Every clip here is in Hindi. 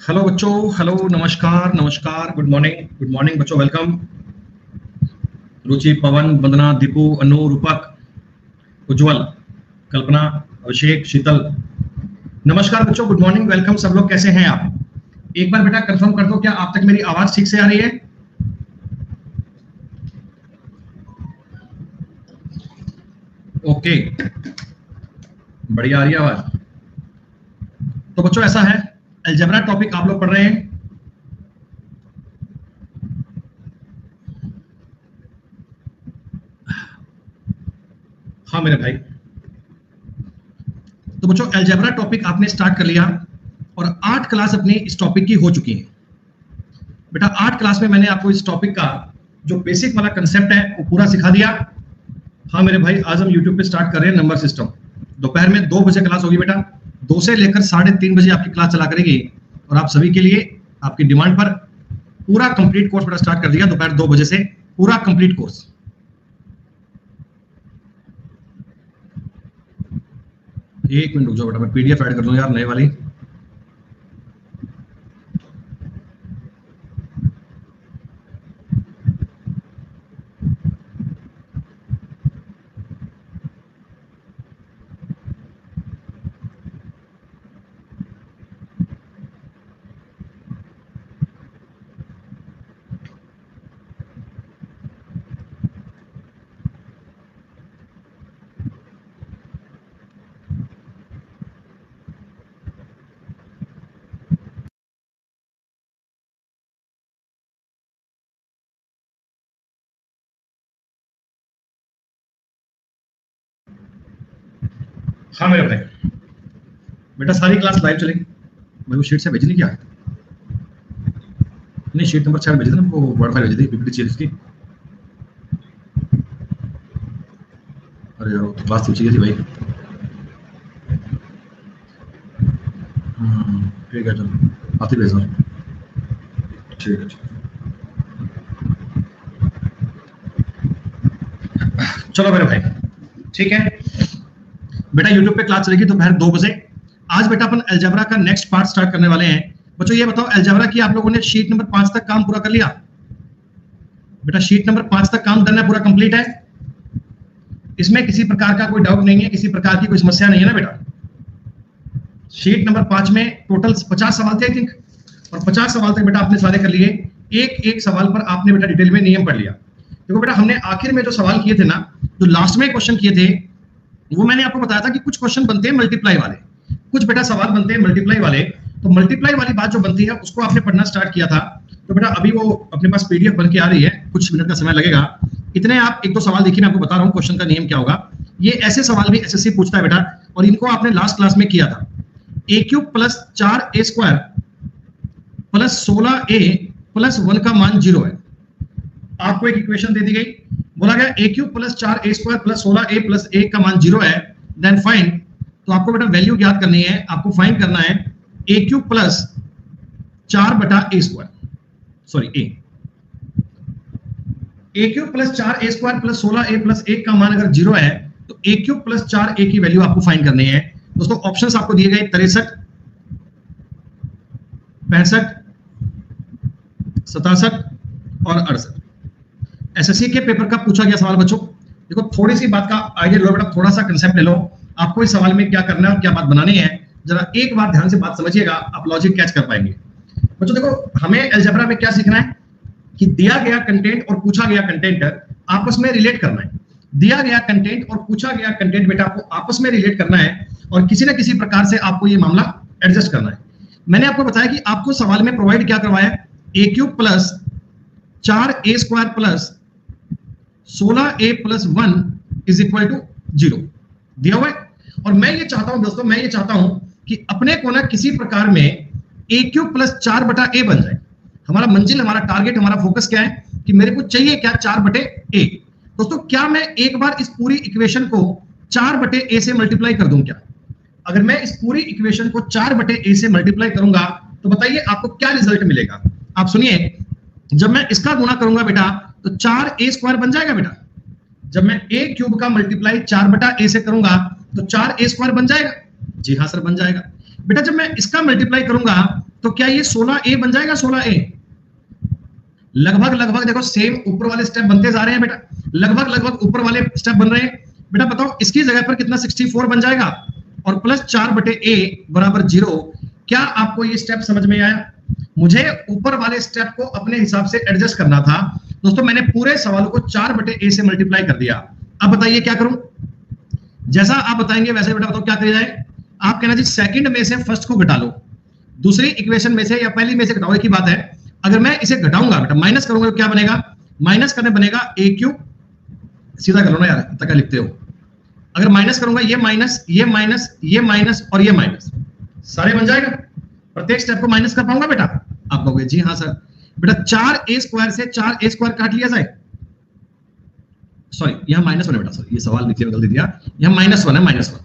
हेलो बच्चों, हेलो, नमस्कार, नमस्कार, गुड मॉर्निंग बच्चों, वेलकम। रुचि, पवन, वंदना, दीपू, अनु, रूपक, उज्जवल, कल्पना, अभिषेक, शीतल, नमस्कार बच्चों, गुड मॉर्निंग, वेलकम। सब लोग कैसे हैं आप? एक बार बेटा कंफर्म कर दो, क्या आप तक मेरी आवाज ठीक से आ रही है? ओके, बढ़िया आ रही है आवाज। तो बच्चों ऐसा है, अलजेब्रा टॉपिक आप लोग पढ़ रहे हैं। हाँ मेरे भाई, तो बच्चों अलजेब्रा टॉपिक आपने स्टार्ट कर लिया और 8 क्लास अपनी इस टॉपिक की हो चुकी है। बेटा 8 क्लास में मैंने आपको इस टॉपिक का जो बेसिक वाला कंसेप्ट है वो पूरा सिखा दिया। हाँ मेरे भाई, आज हम यूट्यूब पे स्टार्ट कर रहे हैं नंबर सिस्टम। दोपहर में 2 बजे क्लास होगी बेटा, 2 से लेकर 3:30 बजे आपकी क्लास चला करेगी और आप सभी के लिए आपकी डिमांड पर पूरा कंप्लीट कोर्स बेटा स्टार्ट कर दिया। दोपहर 2 बजे से पूरा कंप्लीट कोर्स। एक मिनट रुक जाओ बेटा, मैं पीडीएफ ऐड कर दूं यार नए वाली। हाँ मेरे भाई, बेटा सारी क्लास लाइव चलेगी। भाई वो शीट से भेजी नहीं क्या? नहीं, शीट नंबर 6 भेजी थी ना, वो वर्ड फाइल भेजी थी, पीपीटी चाहिए उसकी। अरे यार तो क्लास तो चाहिए थी भाई। ठीक है, चलो आती भेज दो। ठीक है, चलो मेरे भाई, ठीक है बेटा। यूट्यूब पे क्लास चलेगी दोपहर 2 बजे। आज बेटा अपन अलजेब्रा का नेक्स्ट पार्ट स्टार्ट करने वाले हैं। बच्चों ये बताओ, अलजेब्रा की आप लोगों ने शीट नंबर 5 तक काम पूरा कर लिया? बेटा शीट नंबर 5 तक काम करना पूरा कंप्लीट है, इसमें किसी प्रकार का कोई डाउट नहीं है, किसी प्रकार की कोई समस्या नहीं है ना बेटा? शीट नंबर 5 में टोटल 50 सवाल थे आई थिंक, और 50 सवाल तक बेटा आपने सारे कर लिए। एक एक सवाल पर आपने बेटा डिटेल में नियम पढ़ लिया। देखो बेटा, हमने आखिर में जो सवाल किए थे ना, जो लास्ट में क्वेश्चन किए थे, वो मैंने आपको बताया था कि कुछ क्वेश्चन बनते हैं मल्टीप्लाई वाले, कुछ बेटा सवाल बनते हैं मल्टीप्लाई वाले। तो मल्टीप्लाई वाली बात जो बनती है उसको आपने पढ़ना स्टार्ट किया था। तो बेटा अभी वो अपने पास पीडीएफ बन के आ रही है, कुछ मिनट का समय लगेगा। इतने आप एक दो सवाल देखिए, मैं आपको बता रहा हूँ क्वेश्चन का नियम क्या होगा। ये ऐसे सवाल भी एसएससी पूछता है बेटा, और इनको आपने लास्ट क्लास में किया था। A cube plus 4a square plus 16a plus 1 का मान 0 है। आपको एक इक्वेशन दे दी गई, बोला गया a cube plus 4a square plus 16a plus 1 का मान 0 है, देन फाइंड। तो आपको बेटा वैल्यू ज्ञात करनी है, आपको फाइंड करना है ए क्यूब प्लस 4 बटा a square, sorry a cube plus 4a square plus 16a plus 1 का मान अगर 0 है तो ए क्यूब प्लस 4a की वैल्यू आपको फाइंड करनी है। दोस्तों ऑप्शंस आपको दिए गए 63, 65, 67 और 68। एसएससी के पेपर का पूछा गया सवाल बच्चों। देखो थोड़ी सी बात का आइडिया लो बेटा, थोड़ा सा कंसेप्ट ले लो, आपको इस सवाल में क्या करना है और क्या बात बनानी है, जरा एक बार ध्यान से बात समझिएगा, आप लॉजिक कैच कर पाएंगे। बच्चों देखो, हमें अलजेब्रा में क्या सीखना है कि दिया गया कंटेंट और पूछा गया कंटेंट आपस में रिलेट करना है। दिया गया कंटेंट और पूछा गया कंटेंट बेटा आपको आपस में रिलेट करना है, और किसी ना किसी प्रकार से आपको ये मामला एडजस्ट करना है। मैंने आपको बताया कि आपको सवाल में प्रोवाइड क्या करवाया, a cube plus 4a square plus 16a plus 1 is equal to 0 दिया हुआ है। और मैं ये चाहता हूं दोस्तों, मैं ये चाहता हूं कि अपने को ना किसी प्रकार में ए क्यूब प्लस 4 बटा ए बन जाए। हमारा मंजिल, हमारा टारगेट, हमारा फोकस क्या है कि मेरे को चाहिए क्या, 4 बटे ए। दोस्तों क्या मैं एक बार इस पूरी इक्वेशन को 4 बटे ए से मल्टीप्लाई कर दूं क्या? अगर मैं इस पूरी इक्वेशन को 4 बटे ए से मल्टीप्लाई करूंगा तो बताइए आपको क्या रिजल्ट मिलेगा। आप सुनिए, जब मैं इसका गुणा करूंगा बेटा तो 4a स्क्वायर बन जाएगा बेटा। जब मैं a क्यूब का मल्टीप्लाई 4 बटा a से करूंगा तो 4a स्क्वायर बन जाएगा। जी हाँ सर, बन जाएगा बेटा। जब मैं इसका मल्टीप्लाई करूंगा तो क्या ये 16a बन जाएगा? 16a लगभग लगभग देखो सेम ऊपर वाले स्टेप बनते जा रहे हैं बेटा, लगभग लगभग ऊपर वाले स्टेप बन रहे हैं बेटा। बताओ इसकी जगह पर कितना 64 बन जाएगा और प्लस 4/a बराबर 0। क्या आपको ये स्टेप समझ में आया? मुझे ऊपर वाले स्टेप को अपने हिसाब से एडजस्ट करना था दोस्तों, मैंने पूरे सवाल को 4/a से मल्टीप्लाई कर दिया। अब बताइए क्या करूं? जैसा आप बताएंगे वैसे बेटा बताओ क्या किया जाए। आप कहना जी सेकंड में से फर्स्ट को घटा लो, दूसरी इक्वेशन में से या पहली में से घटाओ, एक ही बात है। अगर मैं इसे घटाऊंगा बेटा, माइनस करूंगा तो क्या बनेगा? माइनस करने बनेगा a क्यूब, सीधा कर लो ना यार, तक लिखते हो। अगर माइनस करूंगा ये माइनस, ये माइनस, ये माइनस और ये माइनस, सारे बन जाएगा। प्रत्येक स्टेप को माइनस कर पाऊंगा बेटा? आप कहोगे जी हाँ सर। बेटा 4a² से 4a² काट लिया जाए, सॉरी यहां -1 है बेटा, सॉरी ये सवाल लिखिए गलती दिया, यहां -1 है, -1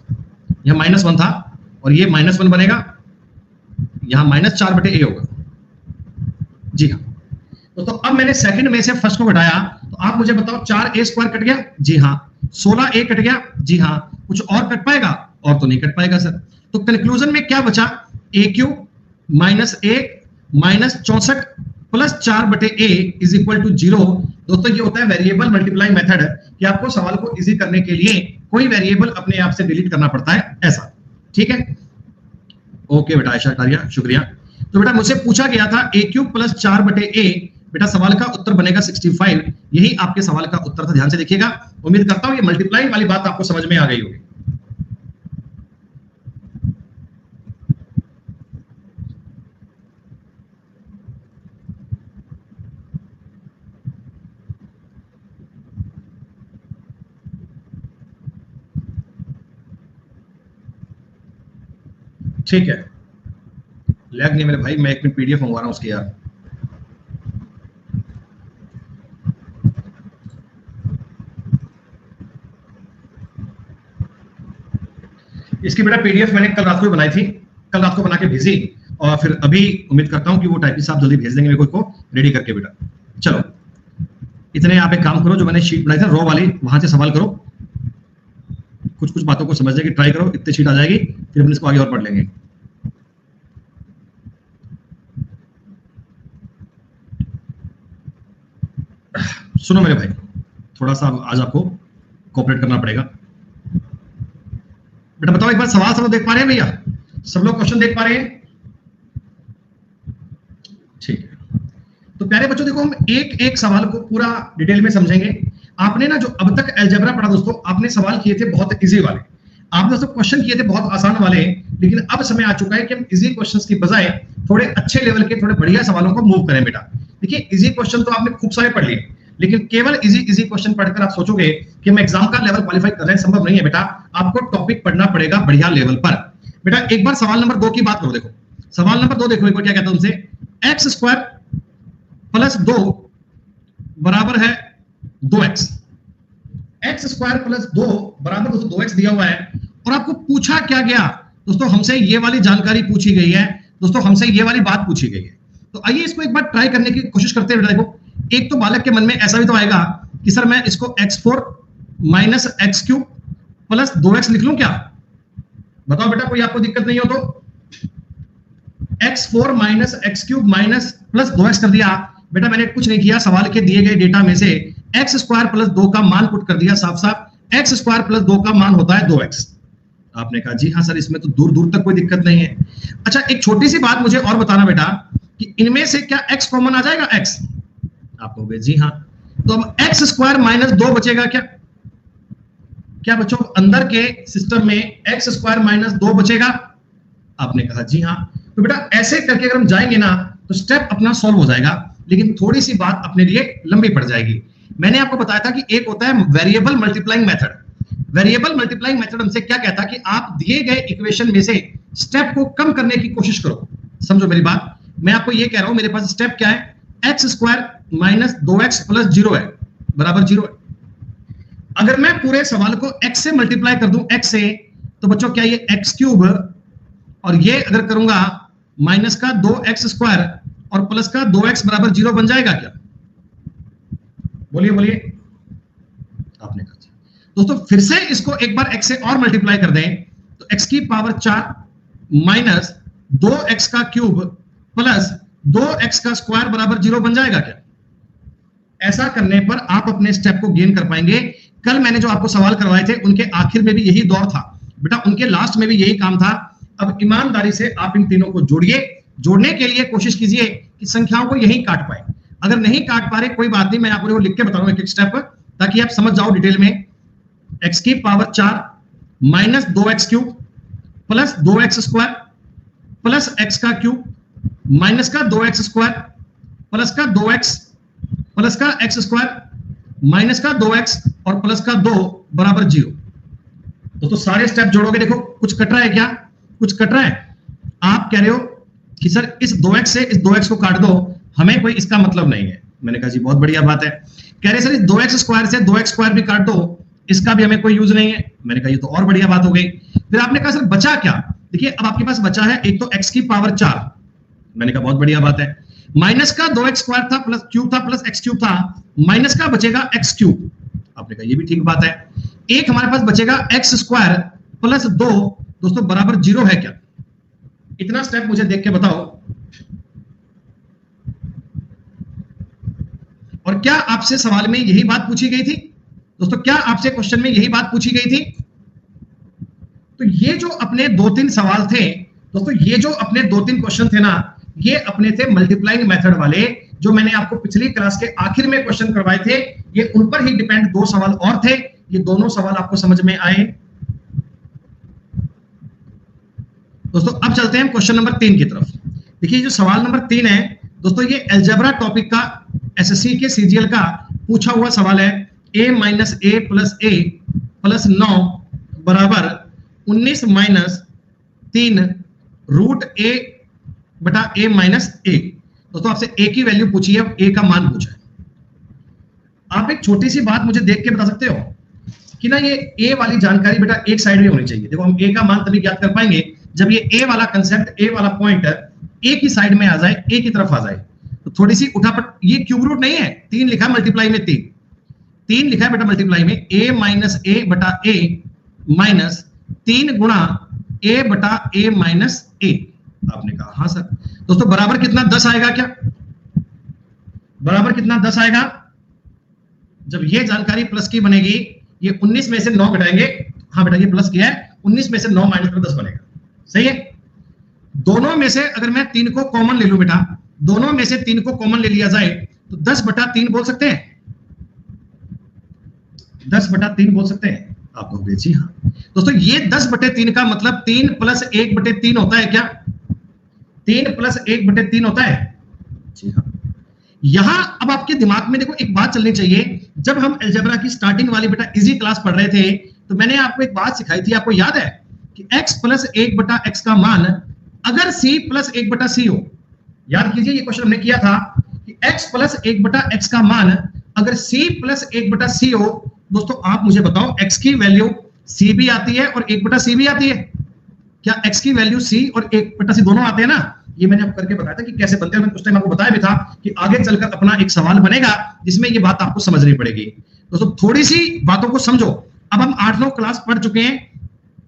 यहां -1 था और ये -1 बनेगा, यहां -4/a होगा। जी हाँ तो अब मैंने सेकंड में से फर्स्ट को घटाया, तो आप मुझे बताओ 4a² कट गया? जी हाँ। 16a कट गया? जी हाँ। कुछ और कट पाएगा? और तो नहीं कट पाएगा सर। तो कंक्लूजन में क्या बचा? a³ -1 -64 plus 4/a is equal to 0। दोस्तों ये होता है वेरिएबल मल्टीप्लाई मेथड, कि आपको सवाल को इजी करने के लिए कोई वेरिएबल अपने आप से डिलीट करना पड़ता है, ऐसा। ठीक है, ओके बेटा आयशा टारिया, शुक्रिया। तो बेटा मुझसे पूछा गया था a³ प्लस 4/a, बेटा सवाल का उत्तर बनेगा 65। यही आपके सवाल का उत्तर था, ध्यान से देखिएगा। उम्मीद करता हूं ये मल्टीप्लाई वाली बात आपको समझ में आ गई होगी। ठीक है, लैग नहीं मेरे भाई, मैं एक मिनट पीडीएफ मंगवा रहा हूं उसकी यार। इसकी बेटा पीडीएफ मैंने कल रात को बनाई थी, कल रात को बना के भेजी, और फिर अभी उम्मीद करता हूं कि वो टाइपिस्ट साहब जल्दी भेज देंगे मेरे को रेडी करके। बेटा चलो इतने आप एक काम करो, जो मैंने शीट बनाई थी रॉ वाली, वहां से सवाल करो, कुछ कुछ बातों को समझने की ट्राई करो, इतनी शीट आ जाएगी, फिर हम इसको आगे और पढ़ लेंगे। सुनो मेरे भाई, थोड़ा सा आज आपको कोऑपरेट करना पड़ेगा। बेटा बताओ एक बार सवाल सब लोग देख पा रहे हैं भैया? सब लोग क्वेश्चन देख पा रहे हैं? ठीक है, तो प्यारे बच्चों देखो हम एक एक सवाल को पूरा डिटेल में समझेंगे। आपने ना जो अब तक अलजेब्रा पढ़ा दोस्तों, आपने सवाल किए थे बहुत इजी वाले, आपने दोस्तों क्वेश्चन किए थे बहुत आसान वाले, लेकिन अब समय आ चुका है कि हम इजी क्वेश्चंस की बजाय थोड़े अच्छे लेवल के, थोड़े बढ़िया सवालों को मूव करें। बेटा देखिए इजी क्वेश्चन तो आपने खूब सारे पढ़ लिए, लेकिन केवल इजी क्वेश्चन पढ़कर आप सोचोगे कि हम एग्जाम का लेवल क्वालिफाई कर रहे हैं, संभव नहीं है बेटा। आपको टॉपिक पढ़ना पड़ेगा बढ़िया लेवल पर। बेटा एक बार सवाल नंबर 2 की बात करो, देखो सवाल नंबर 2 देखो एक बार क्या कहता है तुमसे, x² प्लस 2 बराबर है 2x। x² प्लस 2 बराबर 2x दिया हुआ है, और आपको पूछा क्या गया दोस्तों? हमसे ये वाली जानकारी पूछी गई है दोस्तों, हमसे ये वाली बात पूछी गई है। तो आइए इसको एक बार ट्राई करने की कोशिश करते हैं। देखो एक तो बालक के मन में ऐसा भी तो आएगा कि सर मैं इसको x4 minus x³ plus 2x लिख लूं क्या? बताओ बेटा, कोई आपको दिक्कत नहीं हो तो? x4 minus x³ minus plus 2x कर दिया। बेटा मैंने कुछ नहीं किया, सवाल के दिए गए डेटा में से x² प्लस 2 का मान पुट कर दिया, साफ साफ x² प्लस 2 का मान होता है 2x। आपने कहा जी हाँ सर, इसमें तो दूर दूर तक कोई दिक्कत नहीं है। अच्छा एक छोटी सी बात मुझे और बताना बेटा, कि इनमें से क्या x कॉमन आ जाएगा? x, आप कहोगे जी हाँ, तो अब x² माइनस 2 बचेगा क्या? क्या बच्चों अंदर के सिस्टम में x² माइनस 2 बचेगा? आपने कहा जी हाँ। तो बेटा ऐसे करके अगर हम जाएंगे ना तो स्टेप अपना सॉल्व हो जाएगा, लेकिन थोड़ी सी बात अपने लिए लंबी पड़ जाएगी। मैंने आपको बताया था कि एक होता है variable multiplying method. Variable multiplying method हमसे क्या कहता है कि आप दिए गए इक्वेशन में से स्टेप को कम करने की कोशिश करो। समझो मेरी बात, मैं आपको ये कह रहा हूं मेरे पास स्टेप क्या है, x² माइनस 2x प्लस 0 है, बराबर 0 है। अगर मैं पूरे सवाल को x से मल्टीप्लाई कर दूं, x से, तो बच्चों क्या ये x³ और ये अगर करूंगा माइनस का 2x² और प्लस का 2x बराबर 0 बन जाएगा क्या? बोलिए बोलिए। आपने कहा दोस्तों फिर से इसको एक बार x से और मल्टीप्लाई कर दें, तो x की पावर 4 माइनस 2x का क्यूब प्लस 2x का स्क्वायर बराबर 0 बन जाएगा क्या? ऐसा करने पर आप अपने स्टेप को गेन कर पाएंगे। कल मैंने जो आपको सवाल करवाए थे उनके आखिर में भी यही दौर था बेटा, उनके लास्ट में भी यही काम था। अब ईमानदारी से आप इन तीनों को जोड़िए। जोड़ने के लिए कोशिश कीजिए कि संख्याओं को यही काट पाए। अगर नहीं काट पा रहे कोई बात नहीं, मैं आपको लिख के बता रहा हूं एक एक स्टेप ताकि आप समझ जाओ डिटेल में। x की power 4 minus 2x cube plus 2x square plus x का क्यूब माइनस का 2x स्क्वायर प्लस का 2x प्लस का x स्क्वायर माइनस का 2x और प्लस का 2 बराबर 0। दोस्तों सारे स्टेप जोड़ोगे, देखो कुछ कट रहा है क्या? कुछ कट रहा है। आप कह रहे हो कि सर इस 2x से इस 2x को काट दो, हमें कोई इसका मतलब नहीं है। मैंने कहा जी बहुत बढ़िया बात है। कह रहे सर इस 2x स्क्वायर से 2x स्क्वायर भी काट दो, इसका भी हमें कोई यूज नहीं है। मैंने कहा ये तो और बढ़िया बात हो गई। फिर आपने कहा सर बचा क्या? देखिए अब आपके पास बचा है एक तो x की पावर 4, मैंने कहा बहुत बढ़िया बात है। माइनस का 2x स्क्वायर था प्लस क्यूब था प्लस x क्यूब था, माइनस का बचेगा x क्यूब। आपने कहा ये भी ठीक बात है। एक हमारे पास बचेगा x स्क्वायर प्लस 2 दोस्तों बराबर 0 है क्या? इतना स्टेप मुझे देख के बताओ। और क्या आपसे सवाल में यही बात पूछी गई थी? दोस्तों क्या आपसे क्वेश्चन में यही बात पूछी गई थी? तो ये जो अपने 2-3 सवाल थे दोस्तों, ये जो अपने 2-3 क्वेश्चन थे ना, ये अपने थे मल्टीप्लाइंग मेथड वाले, जो मैंने आपको पिछली क्लास के आखिर में क्वेश्चन करवाए थे। ये उन पर ही डिपेंड 2 सवाल और थे। ये दोनों सवाल आपको समझ में आए? दोस्तों अब चलते हैं क्वेश्चन नंबर 3 की तरफ। देखिए जो सवाल नंबर 3 है दोस्तों, ये अलजेब्रा टॉपिक का एसएससी के सीजीएल का पूछा हुआ सवाल है। a minus A plus A plus 9 बराबर 19 माइनस 3 रूट ए बटा ए माइनस ए। दोस्तों आपसे a की वैल्यू पूछी है, a का मान पूछा है। आप एक छोटी सी बात मुझे देख के बता सकते हो कि ना ये a वाली जानकारी बेटा एक साइड में होनी चाहिए। देखो हम a का मान तभी ज्ञात कर पाएंगे जब ये a वाला कंसेप्ट, a वाला पॉइंट a की साइड में आ जाए, a की तरफ आ जाए। तो थोड़ी सी उठापट, ये क्यूब रूट नहीं है, 3 लिखा है मल्टीप्लाई में, 3 लिखा है बेटा मल्टीप्लाई में। a माइनस ए बटा a माइनस 3 गुणा a बटा a माइनस a। आपने कहा हाँ सर। दोस्तों बराबर कितना 10 आएगा क्या? बराबर कितना 10 आएगा? जब ये जानकारी प्लस की बनेगी, ये 19 में से 9 घटाएंगे। हाँ बेटा ये प्लस किया है, 19 में से 9 माइनस कर 10 बनेगा। सही है। दोनों में से अगर मैं 3 को कॉमन ले लूं बेटा, दोनों में से 3 को कॉमन ले लिया जाए तो 10 बटा 3 बोल सकते हैं। 10 बटा 3 बोल सकते हैं। आप कहोगे जी हाँ। दोस्तों ये 10 बटे 3 का मतलब 3 प्लस 1 बटे 3 होता है क्या? 3 प्लस 1 बटे 3 होता है। जी हाँ। यहां अब आपके दिमाग में देखो एक बात चलनी चाहिए। जब हम अलजेब्रा की स्टार्टिंग वाली बेटा इजी क्लास पढ़ रहे थे तो मैंने आपको एक बात सिखाई थी, आपको याद है कि x प्लस 1 बटा x का मान अगर c प्लस 1 बटा c हो। याद कीजिए ये क्वेश्चन हमने किया था कि x प्लस 1 बटा x का मान अगर c प्लस 1 बटा c हो। दोस्तों आप मुझे बताओ x की वैल्यू c भी आती है और 1 बटा c भी आती है क्या? x की वैल्यू c और 1 बटा c दोनों आते हैं ना। ये मैंने आपको करके बताया था कि कैसे बनते हैं। मैंने उस टाइम आपको बताया भी था कि आगे चलकर अपना एक सवाल बनेगा जिसमें ये बात आपको समझनी पड़ेगी। दोस्तों थोड़ी सी बातों को समझो। अब हम 8-9 क्लास पढ़ चुके हैं।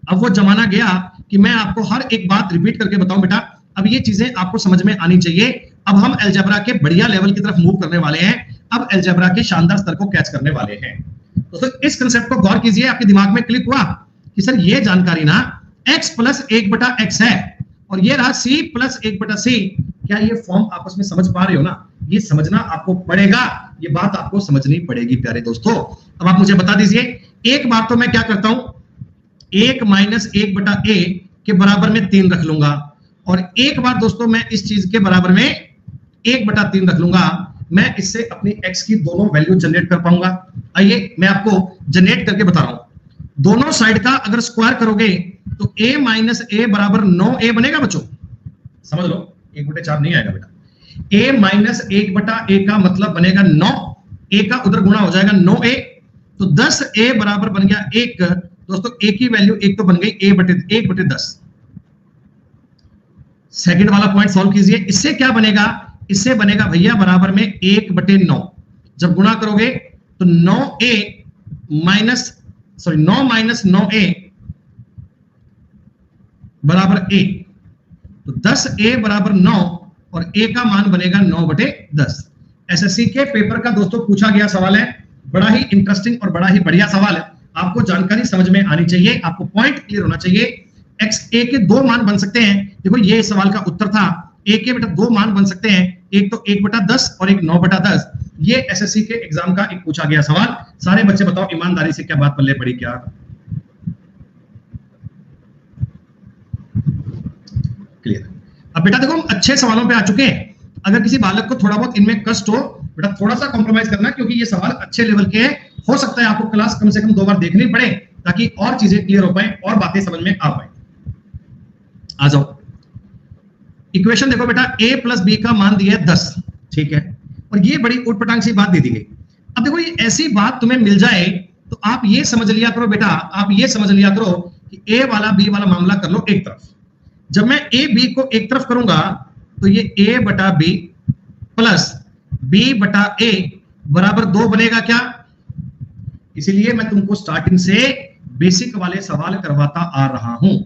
अब वो जमाना गया कि मैं आपको हर एक बात रिपीट करके बताऊं बेटा। अब ये चीजें आपको समझ में आनी चाहिए। अब हम अलजेब्रा के बढ़िया लेवल की तरफ मूव करने वाले हैं। अब अलजेब्रा के शानदार स्तर को कैच करने वाले हैं। दोस्तों इस कंसेप्ट को गौर कीजिए। आपके दिमाग में क्लिक हुआ कि सर ये जानकारी ना x प्लस 1 बटा x है और ये रहा c प्लस 1 बटा c। क्या ये फॉर्म आपस में समझ पा रहे हो ना? ये समझना आपको पड़ेगा, ये बात आपको समझनी पड़ेगी प्यारे दोस्तों। अब आप मुझे बता दीजिए, एक बार तो मैं क्या करता हूं, 1 माइनस 1 बटा a के बराबर में 3 रख लूंगा और एक बार दोस्तों मैं इस चीज के बराबर में 1 बटा 3 रख लूंगा। मैं इससे अपनी x की दोनों वैल्यू जनरेट कर पाऊंगा। आइए मैं आपको जनरेट करके बता रहा हूं। दोनों साइड का अगर स्क्वायर करोगे तो a माइनस a बराबर 9a बनेगा बच्चों। समझ लो 1 बटे 4 नहीं आएगा बेटा। a माइनस 1 बटा a का मतलब बनेगा 9, a का उधर गुणा हो जाएगा 9a, तो 10a बराबर बन गया 1। दोस्तों a की वैल्यू 1 तो बन गई 1 बटे 10। सेकंड वाला पॉइंट सॉल्व कीजिए। इससे क्या बनेगा? इससे बनेगा भैया बराबर में 1 बटे 9। जब गुणा करोगे तो 9a माइनस 9 माइनस 9a बराबर a, तो 10a बराबर 9 और ए का मान बनेगा 9/10। एसएससी के पेपर का दोस्तों पूछा गया सवाल है, बड़ा ही इंटरेस्टिंग और बड़ा ही बढ़िया सवाल है। आपको जानकारी समझ में आनी चाहिए, आपको पॉइंट क्लियर होना चाहिए। एक्स ए के दो मान बन सकते हैं। देखो ये सवाल का उत्तर था, ए के बेटा दो मान बन सकते हैं, एक तो 1/10 और एक 9/10। ये एसएससी के एग्जाम का एक पूछा गया सवाल। सारे बच्चे बताओ ईमानदारी से क्या बात पल्ले पड़ी क्या? क्लियर। अब बेटा देखो हम अच्छे सवालों पे आ चुके हैं। अगर किसी बालक को थोड़ा बहुत इनमें कष्ट हो, बेटा थोड़ा सा कॉम्प्रोमाइज करना, क्योंकि ये सवाल अच्छे लेवल के हैं। हो सकता है आपको क्लास कम से कम 2 बार देखनी पड़े ताकि और चीजें क्लियर हो पाए और बातें समझ में आ पाए। आ जाओ, इक्वेशन देखो बेटा, a प्लस बी का मान दिया है 10, ठीक है, और ये बड़ी उटपटांग सी बात दे दी गई। अब देखो ये ऐसी बात तुम्हें मिल जाए तो आप ये समझ लिया करो बेटा, आप ये समझ लिया करो कि a वाला b वाला मामला कर लो एक तरफ। जब मैं a b को एक तरफ करूंगा तो ये a/b प्लस b/a बराबर 2 बनेगा क्या? इसीलिए मैं तुमको स्टार्टिंग से बेसिक वाले सवाल करवाता आ रहा हूं।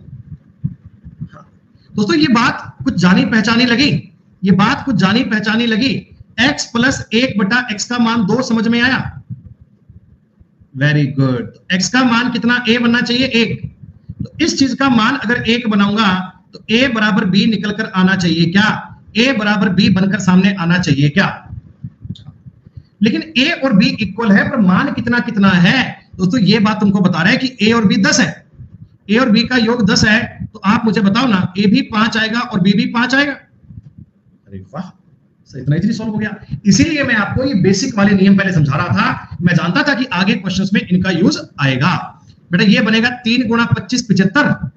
दोस्तों ये बात कुछ जानी पहचानी लगी, ये बात कुछ जानी पहचानी लगी। x प्लस 1/x का मान 2 समझ में आया? Very good. x का मान कितना a बनना चाहिए? 1। तो इस चीज का मान अगर 1 बनाऊंगा तो a बराबर b निकल कर आना चाहिए क्या? a बराबर b बनकर सामने आना चाहिए क्या? लेकिन a और b इक्वल है, पर मान कितना कितना है? दोस्तों ये बात तुमको बता रहा है कि a और b 10 है, a और b का योग 10 है। तो आप मुझे बताओ ना, a भी 5 आएगा और b भी 5 आएगा? अरे वाह, इतना इजीली सॉल्व हो गया। इसीलिए मैं आपको ये बेसिक वाले नियम पहले समझा रहा था। मैं जानता था कि आगे क्वेश्चंस में इनका यूज आएगा। बेटा ये बनेगा 3 × 25 75,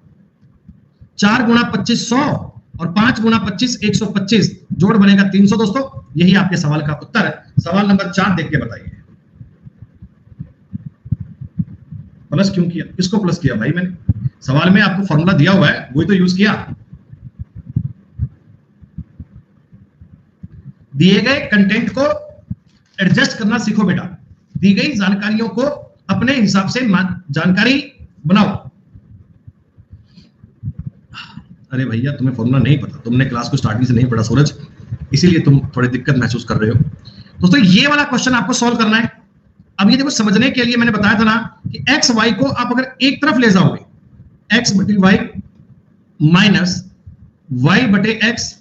4 × 25 100 और 5 × 25 125, जोड़ बनेगा 300। दोस्तों यही आपके सवाल का उत्तर है। सवाल नंबर 4 देख के बताइए। प्लस क्यों किया? किसको प्लस किया भाई? मैंने सवाल में आपको फॉर्मूला दिया हुआ है, वही तो यूज किया। दिए गए कंटेंट को एडजस्ट करना सीखो बेटा, दी गई जानकारियों को अपने हिसाब से जानकारी बनाओ। अरे भैया तुम्हें फॉर्मूला नहीं पता, तुमने क्लास को स्टार्टिंग से नहीं पढ़ा सूरज, इसीलिए तुम थोड़ी दिक्कत महसूस कर रहे हो। दोस्तों ये वाला क्वेश्चन आपको सॉल्व करना है। अब ये देखो समझने के लिए मैंने बताया था ना कि एक्स वाई को आप अगर एक तरफ ले जाओगे, एक्स बटे वाई माइनस वाई बटे एक्स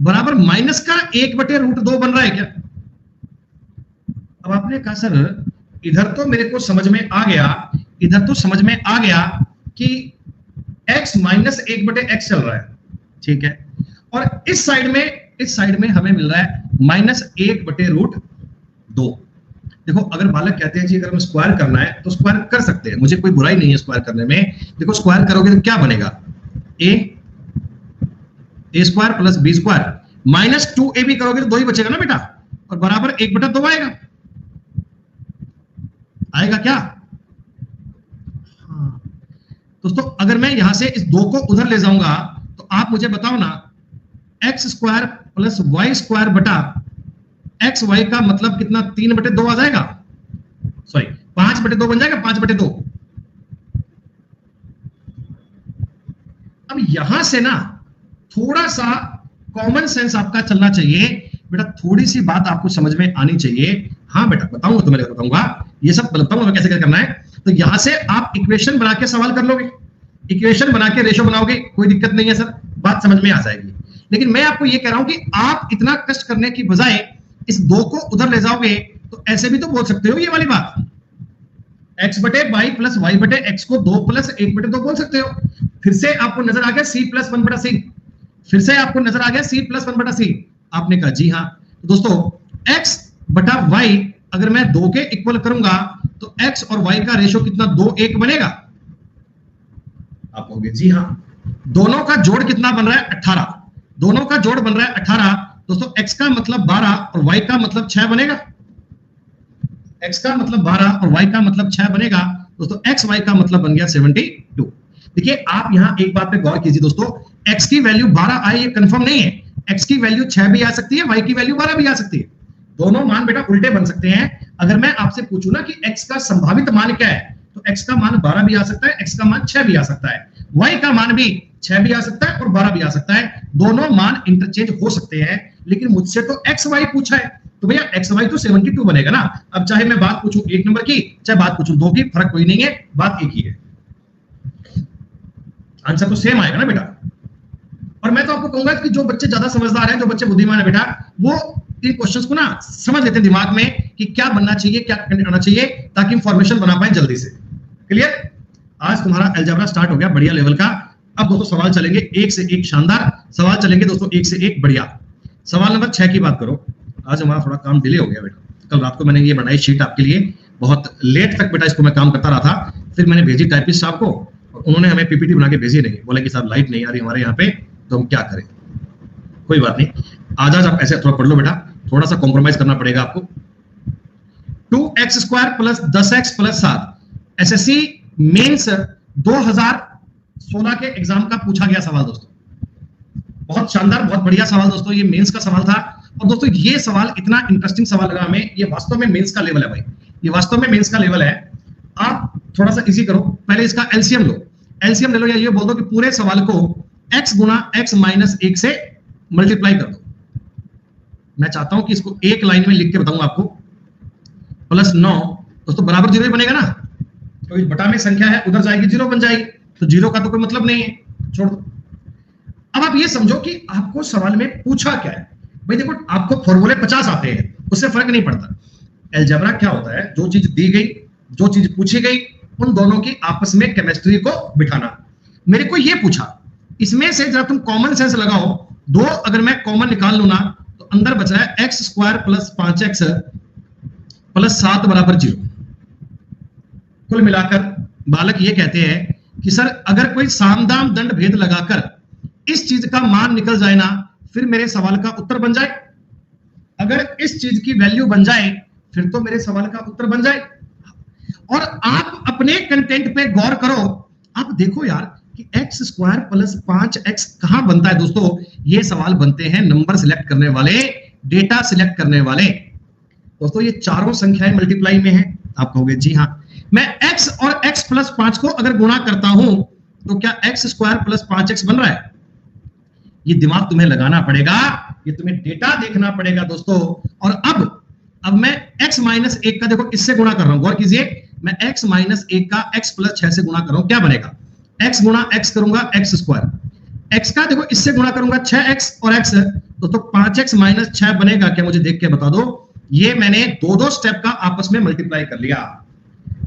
बराबर माइनस का 1/√2 बन रहा है क्या? अब आपने कहा सर इधर तो मेरे को समझ में आ गया, इधर तो समझ में आ गया कि x माइनस 1/x चल रहा है, ठीक है, और इस साइड में हमें मिल रहा है -1/√2। देखो अगर बालक कहते हैं जी अगर हमें स्क्वायर करना है तो स्क्वायर कर सकते हैं, मुझे कोई बुराई नहीं है स्क्वायर करने में। देखो स्क्वायर करोगे तो क्या बनेगा? a square plus b square -2ab करोगे तो 2 ही बचेगा ना बेटा, और बराबर 1/2 आएगा। आएगा क्या? हाँ दोस्तों, अगर मैं यहां से इस 2 को उधर ले जाऊंगा तो आप मुझे बताओ ना, X square plus Y square बटा एक्स वाई का मतलब कितना? 3/2 आ जाएगा, सॉरी 5/2 बन जाएगा, 5/2। अब यहां से ना थोड़ा सा कॉमन सेंस आपका चलना चाहिए बेटा, थोड़ी सी बात आपको समझ में आनी चाहिए। हाँ बेटा बताऊंगा, तुम्हें बताऊंगा, ये सब बताऊंगा कैसे क्या करना है। तो यहां से आप इक्वेशन बना के सवाल कर लोगे, इक्वेशन बना के रेशो बनाओगे, कोई दिक्कत नहीं है सर, बात समझ में आ जाएगी। लेकिन मैं आपको ये कह रहा हूं कि आप इतना कष्ट करने की बजाय इस 2 को उधर ले जाओगे तो ऐसे भी तो बोल सकते हो ये वाली बात, x बटे वाई प्लस वाई बटे एक्स को 2 प्लस 1/2 बोल सकते हो। फिर से आपको नजर आ गया c प्लस 1/c, फिर से आपको नजर आ गया c प्लस 1/c। आपने कहा जी हाँ। तो दोस्तों x बटा y अगर मैं 2 के इक्वल करूंगा तो x और y का रेशो कितना? 2:1 बनेगा। आप कहोगे जी हाँ। दोनों का जोड़ कितना बन रहा है? 18। दोनों का जोड़ बन रहा है 18। दोस्तों x का मतलब 12 और y का मतलब 6 बनेगा। x का मतलब 12 और y का मतलब 6 बनेगा। दोस्तों x y का मतलब बन गया 72। देखिए आप यहां एक बात पे गौर कीजिए दोस्तों, x की वैल्यू 12 आए ये कंफर्म नहीं है, x की वैल्यू 6 भी आ सकती है, y की वैल्यू 12 भी आ सकती है। दोनों मान बेटा उल्टे बन सकते हैं। अगर मैं आपसे पूछूं ना कि x का संभावित मान क्या है, तो x का मान 12 भी आ सकता है, x का मान 6 भी आ सकता है। y का मान भी 6 भी आ सकता है और 12 भी आ सकता है, दोनों मान इंटरचेंज हो सकते हैं, लेकिन मुझसे तो एक्स वाई पूछा है, तो भैया एक्स वाई तो 72 बनेगा ना। अब चाहे मैं बात पूछूं 1 नंबर की, चाहे बात पूछूं 2 की, फर्क कोई नहीं है, बात एक ही है, आंसर तो सेम आएगा ना बेटा। और मैं तो आपको कहूंगा कि जो बच्चे ज्यादा समझदार हैं, जो बच्चे बुद्धिमान है बेटा, वो इन क्वेश्चंस को ना समझ लेते हैं दिमाग में कि क्या बनना चाहिए, क्या करना चाहिए, ताकि हम फॉर्मेशन बना पाए जल्दी से। क्लियर? आज तुम्हारा अलजेब्रा स्टार्ट हो गया बढ़िया लेवल का। अब दोस्तों सवाल चलेंगे एक से एक शानदार सवाल चलेंगे दोस्तों, एक से एक बढ़िया। सवाल नंबर 6 की बात करो। आज हमारा थोड़ा काम डिले हो गया बेटा, कल रात को मैंने ये बनाई शीट आपके लिए, बहुत लेट तक बेटा इसको मैं काम करता रहा था, फिर मैंने भेजी टाइपिस्ट साहब को, उन्होंने हमें पीपीटी बना के भेजी नहीं, बोले कि साहब लाइट नहीं आ रही हमारे यहाँ पे, तो हम क्या करें। कोई बात नहीं, आज आप ऐसे थोड़ा पढ़ लो बेटा, थोड़ा सा कॉम्प्रोमाइज करना पड़ेगा आपको। 2x² plus 10x plus 7 SSC mains 2016 के एग्जाम का पूछा गया सवाल दोस्तों। बहुत शानदार, बहुत बढ़िया सवाल दोस्तों, ये मेंस का सवाल था। और दोस्तों ये सवाल इतना इंटरेस्टिंग सवाल लगा हमें, ये वास्तव में मेंस का लेवल है भाई, ये वास्तव में मेंस का लेवल है। आप थोड़ा सा इजी करो, पहले इसका एलसीएम लो, एलसीएम ले लो, या ये बोल दो कि पूरे सवाल को x गुना x माइनस 1 से मल्टीप्लाई कर दो। मैं चाहता हूं कि इसको एक लाइन में लिख के बताऊंगा आपको। प्लस 9 दोस्तों बराबर 0 ही बनेगा ना, तो इस बटा में संख्या है उधर जाएगी 0 बन जाएगी, तो 0 का तो कोई मतलब नहीं है, छोड़ दो। अब आप ये समझो कि आपको सवाल में पूछा क्या है भाई। देखो आपको फॉर्मूले 50 आते हैं, उससे फर्क नहीं पड़ता। अलजेब्रा क्या होता है, जो चीज दी गई, जो चीज पूछी गई, उन दोनों की आपस में केमिस्ट्री को बिठाना। मेरे को ये पूछा, इसमें से जरा तुम कॉमन सेंस लगाओ, दो अगर मैं कॉमन निकाल लू ना, तो अंदर बचा है x² प्लस 5x प्लस 7 बराबर 0। कुल मिलाकर बालक ये कहते हैं कि सर अगर कोई सामदाम दंड भेद लगाकर इस चीज का मान निकल जाए ना, फिर मेरे सवाल का उत्तर बन जाए। अगर इस चीज की वैल्यू बन जाए, फिर तो मेरे सवाल का उत्तर बन जाए। और आप अपने कंटेंट पे गौर करो, आप देखो यार कि x² प्लस 5x कहां बनता है दोस्तों। ये सवाल बनते हैं नंबर सिलेक्ट करने वाले, डेटा सिलेक्ट करने वाले। दोस्तों ये चारों संख्याएं मल्टीप्लाई में है। आप कहोगे जी हाँ, मैं x और x प्लस 5 को अगर गुणा करता हूं तो क्या x² प्लस 5x बन रहा है। ये दिमाग तुम्हें लगाना पड़ेगा, ये तुम्हें डेटा देखना पड़ेगा दोस्तों। और अब मैं x माइनस 1 का देखो इससे गुणा कर रहा हूं, गौर कीजिए, मैं x माइनस 1 का x प्लस 6 से गुणा कर रहा हूं, क्या बनेगा, x गुणा x करूंगा x², x का देखो इससे गुणा करूंगा 6x और x, तो 5x माइनस 6 बनेगा क्या, मुझे देख के बता दो। ये मैंने दो स्टेप का आपस में मल्टीप्लाई कर लिया।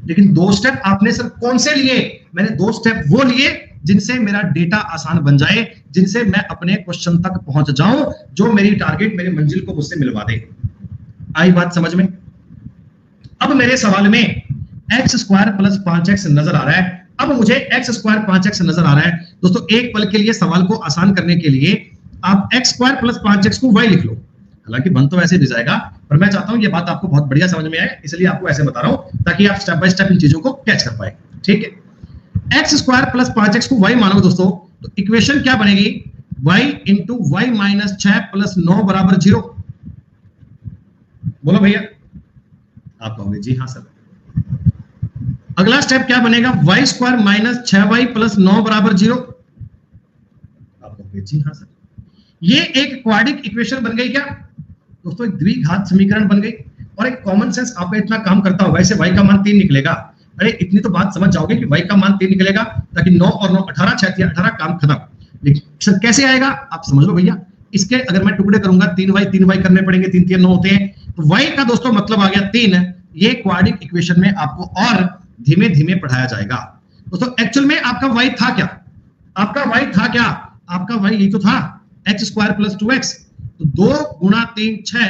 लेकिन 2 स्टेप आपने सिर्फ कौन से लिए, मैंने 2 स्टेप वो लिए जिनसे मेरा डेटा आसान बन जाए, जिनसे मैं अपने क्वेश्चन तक पहुंच जाऊं, जो मेरी टारगेट, मेरी मंजिल को मुझसे मिलवा दे। आई बात समझ में। अब मेरे सवाल में x² प्लस 5x नजर आ रहा है। अब मुझे x² 5x नजर आ रहा है दोस्तों। एक पल के लिए सवाल को आसान करने के लिए आप x² प्लस 5x को y लिख लो, हालांकि बन तो वैसे भी जाएगा, पर मैं चाहता हूं ये बात आपको बहुत बढ़िया समझ में आए, इसलिए आपको ऐसे बता रहा हूं ताकि आप स्टेप बाय स्टेप इन चीजों को कैच कर पाए। ठीक है, x² प्लस 5x को y मानो दोस्तों, तो इक्वेशन क्या बनेगी, y into Y minus 6 plus 9 बराबर 0। बोलो भैया, आप कहोगे जी हाँ सर। अगला स्टेप क्या बनेगा, y² माइनस 6y प्लस 9 बराबर 0। आप कहोगे जी हाँ सर। ये एक क्वाड्रिक इक्वेशन बन गई क्या दोस्तों, एक द्विघात समीकरण बन गई। और एक कॉमन सेंस आप इतना काम करता होगा, ऐसे y का मान 3 निकलेगा। अरे इतनी तो बात समझ जाओगे कि y का मान 3 निकलेगा, ताकि 9 और 9 18, 6 18, काम खत्म। लेकिन सर कैसे आएगा, आप समझ लो भैया। इसके अगर मैं टुकड़े करूंगा 3y करने पड़ेंगे, 3 3 9 होते हैं, तो y का दोस्तों मतलब आ गया 3। ये क्वाड्रिक इक्वेशन में आपको और धीमे धीमे पढ़ाया जाएगा दोस्तों। एक्चुअल में आपका y था क्या, आपका y था क्या, आपका y यही तो था, x² प्लस 2x। तो 2 गुणा 3 6,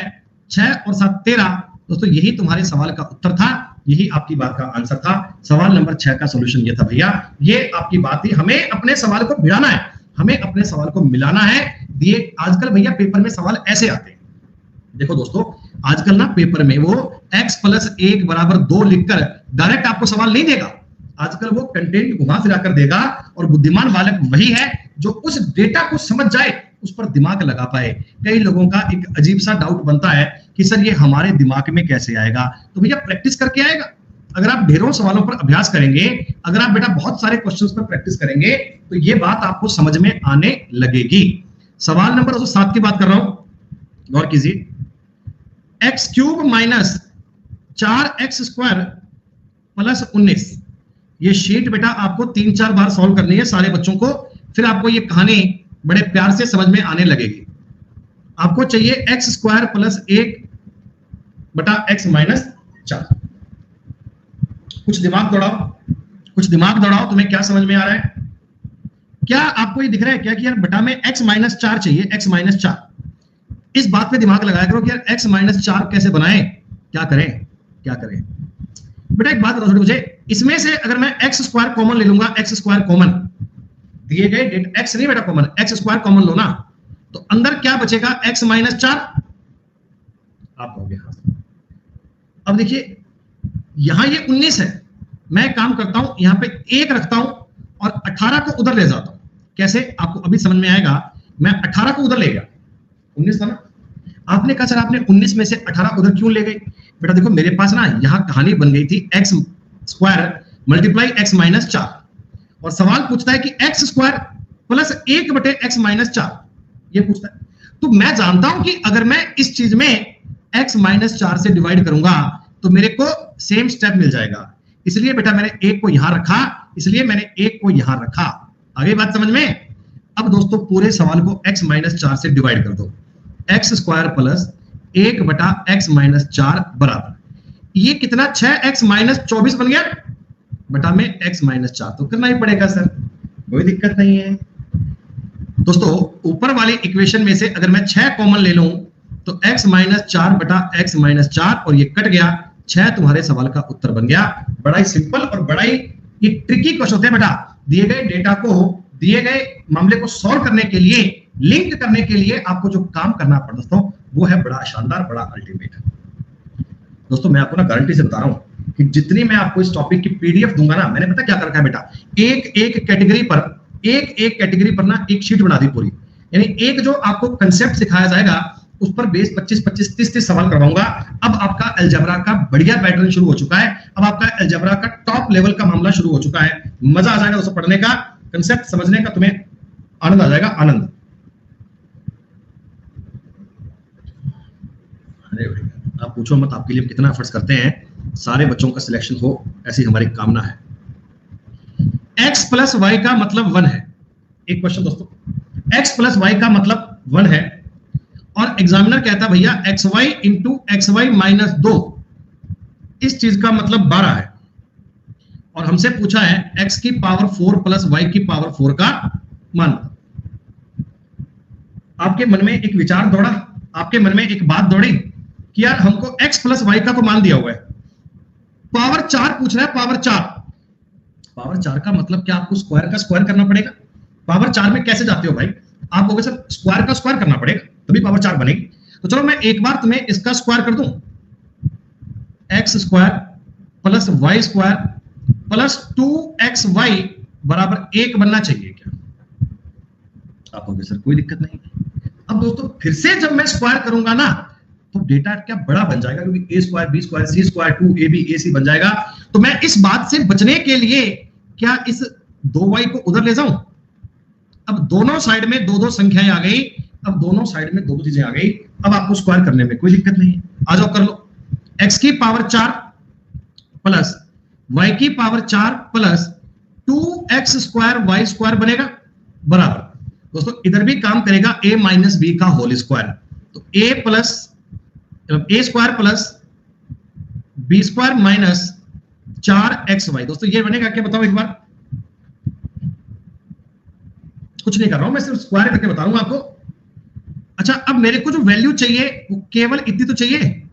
6 और 7 13 दोस्तों, यही तुम्हारे सवाल का उत्तर था, यही आपकी बात का आंसर था। सवाल नंबर 6 का सॉल्यूशन ये था भैया, ये आपकी बात थी। हमें अपने सवाल को भिड़ाना है, हमें अपने सवाल को मिलाना है। दिए आजकल भैया पेपर में सवाल ऐसे आते हैं, देखो दोस्तों आजकल ना पेपर में वो x प्लस 1 बराबर 2 लिखकर डायरेक्ट आपको सवाल नहीं देगा। आजकल वो कंटेंट घुमा फिरा कर देगा, और बुद्धिमान बालक वही है जो उस डेटा को समझ जाए, उस पर दिमाग लगा पाए। कई लोगों का एक अजीब सा डाउट बनता है कि सर ये हमारे दिमाग में कैसे आएगा, तो भैया प्रैक्टिस करके आएगा। अगर आप ढेरों सवालों पर अभ्यास करेंगे, अगर आप बेटा बहुत सारे क्वेश्चंस पर प्रैक्टिस करेंगे, तो ये बात आपको समझ में आने लगेगी। सवाल नंबर 7 की बात कर रहा हूं, गौर कीजिए। X cube minus 4x² plus 19, ये शीट बेटा आपको 3-4 बार सॉल्व करनी है सारे बच्चों को, फिर आपको ये कहानी बड़े प्यार से समझ में आने लगेगी। आपको चाहिए x² प्लस 1 बटा x माइनस 4। कुछ दिमाग दौड़ाओ, कुछ दिमाग दौड़ाओ, तुम्हें क्या समझ में आ रहा है? क्या आपको ये दिख रहा है क्या कि यार बटा में x माइनस 4 चाहिए, x माइनस 4। इस बात पे दिमाग लगाया करो कि यार x माइनस 4 कैसे बनाएं, क्या करें, क्या करें। बेटा एक बात बताओ मुझे, इसमें से अगर मैं x² कॉमन ले लूंगा, x² कॉमन, दिए गए डेट x नहीं बेटा कॉमन, x² कॉमन लो ना, तो अंदर क्या बचेगा? x minus 4। आप कहोगे हाँ। अब देखिए यहां ये 19 है, मैं काम करता हूं यहां पे 1 रखता हूं और 18 को उधर ले जाता हूं। कैसे? आपको अभी समझ में आएगा। मैं 18 को उधर ले गया, 19 था ना, आपने कहा सर आपने 19 में से 18 उधर क्यों ले गए? बेटा देखो मेरे पास ना यहां कहानी बन गई थी x² मल्टीप्लाई x माइनस 4, और सवाल पूछता है कि x² प्लस 1 बटे x माइनस 4, ये पूछता है। तो मैं जानता हूं कि अगर मैं इस चीज में x माइनस 4 से डिवाइड करूंगा तो मेरे को सेम स्टेप मिल जाएगा, इसलिए बेटा मैंने 1 को यहां रखा, इसलिए मैंने 1 को यहां रखा। आगे बात समझ में? अब दोस्तों पूरे सवाल को x माइनस 4 से डिवाइड कर दो, x² प्लस 1 बटा x माइनस 4 बराबर, ये कितना 6x माइनस 24 बन गया बटा में x माइनस 4, तो करना ही पड़ेगा सर, कोई दिक्कत नहीं है। दोस्तों ऊपर वाली इक्वेशन में से अगर मैं 6 कॉमन ले लूं तो x माइनस 4 बटा x माइनस 4, और ये कट गया, 6 तुम्हारे सवाल का उत्तर बन गया। बड़ा ही सिंपल और बड़ा ही ये ट्रिकी क्वेश्चन होते हैं बेटा, दिए गए डेटा को, दिए गए मामले को सॉल्व करने के लिए, लिंक करने के लिए आपको जो काम करना पड़ता दोस्तों वो है बड़ा शानदार, बड़ा अल्टीमेट। दोस्तों मैं आपको ना गारंटी से बता रहा हूं कि जितनी मैं आपको इस टॉपिक की पीडीएफ दूंगा ना, मैंने पता क्या कर रखा है बेटा, एक एक कैटेगरी पर ना एक शीट बना दी पूरी, यानी एक जो आपको कंसेप्ट सिखाया जाएगा उस पर बेस 25-25, 30-30 सवाल करवाऊंगा। अब आपका अलजेब्रा का बढ़िया पैटर्न शुरू हो चुका है, अब आपका अलजेब्रा का टॉप लेवल का मामला शुरू हो चुका है। मजा आ जाएगा दोस्तों पढ़ने का, कंसेप्ट समझने का, तुम्हें आनंद आ जाएगा, आनंद। अरे भैया आप पूछो मत, आपके लिए कितना एफर्ट्स करते हैं, सारे बच्चों का सिलेक्शन हो ऐसी हमारी कामना है। x प्लस वाई का मतलब 1 है, एक क्वेश्चन दोस्तों, x प्लस वाई का मतलब 1 है, और एग्जामिनर कहता है भैया xy इंटू xy माइनस 2, इस चीज का मतलब 12 है, और हमसे पूछा है x की पावर 4 प्लस y की पावर 4 का मान। आपके मन में एक विचार दौड़ा, आपके मन में एक बात दौड़ी कि यार हमको x प्लस वाई का तो मान दिया हुआ है, पावर 4 पूछ रहा है, पावर 4, पावर 4 का मतलब क्या? आपको स्क्वायर का स्क्वायर करना पड़ेगा। पावर 4 में कैसे जाते हो भाई? आप कहोगे सर स्क्वायर का स्क्वायर करना पड़ेगा तभी पावर 4 बनेगी। तो चलो मैं एक बार तुम्हें इसका स्क्वायर कर दूं, x² plus y² plus 2xy बराबर 1 बनना चाहिए क्या? आप कहोगे सर कोई दिक्कत नहीं। अब दोस्तों फिर से जब मैं स्क्वायर करूंगा ना तो डेटा क्या बड़ा बन जाएगा, क्योंकि a² b² c² 2ab ac बन जाएगा। तो मैं इस बात से बचने के लिए क्या इस 2y को उधर ले जाऊं? अब दोनों साइड में 2-2 संख्याएं आ गई, अब दोनों साइड में 2 चीजें आ गई, अब आपको स्क्वायर करने में कोई दिक्कत नहीं है, आ जाओ कर लो। x की पावर 4 प्लस y की पावर 4 प्लस 2x² y² बनेगा बराबर, दोस्तों इधर भी काम करेगा a माइनस बी का होल स्क्वायर, तो a square plus b² minus 4xy, दोस्तों ये बनेगा क्या बताओ एक बार? कुछ नहीं कर रहा हूं मैं, सिर्फ स्क्वायर करके बता रहा हूं आपको। अच्छा अब मेरे को जो वैल्यू चाहिए वो केवल इतनी तो चाहिए,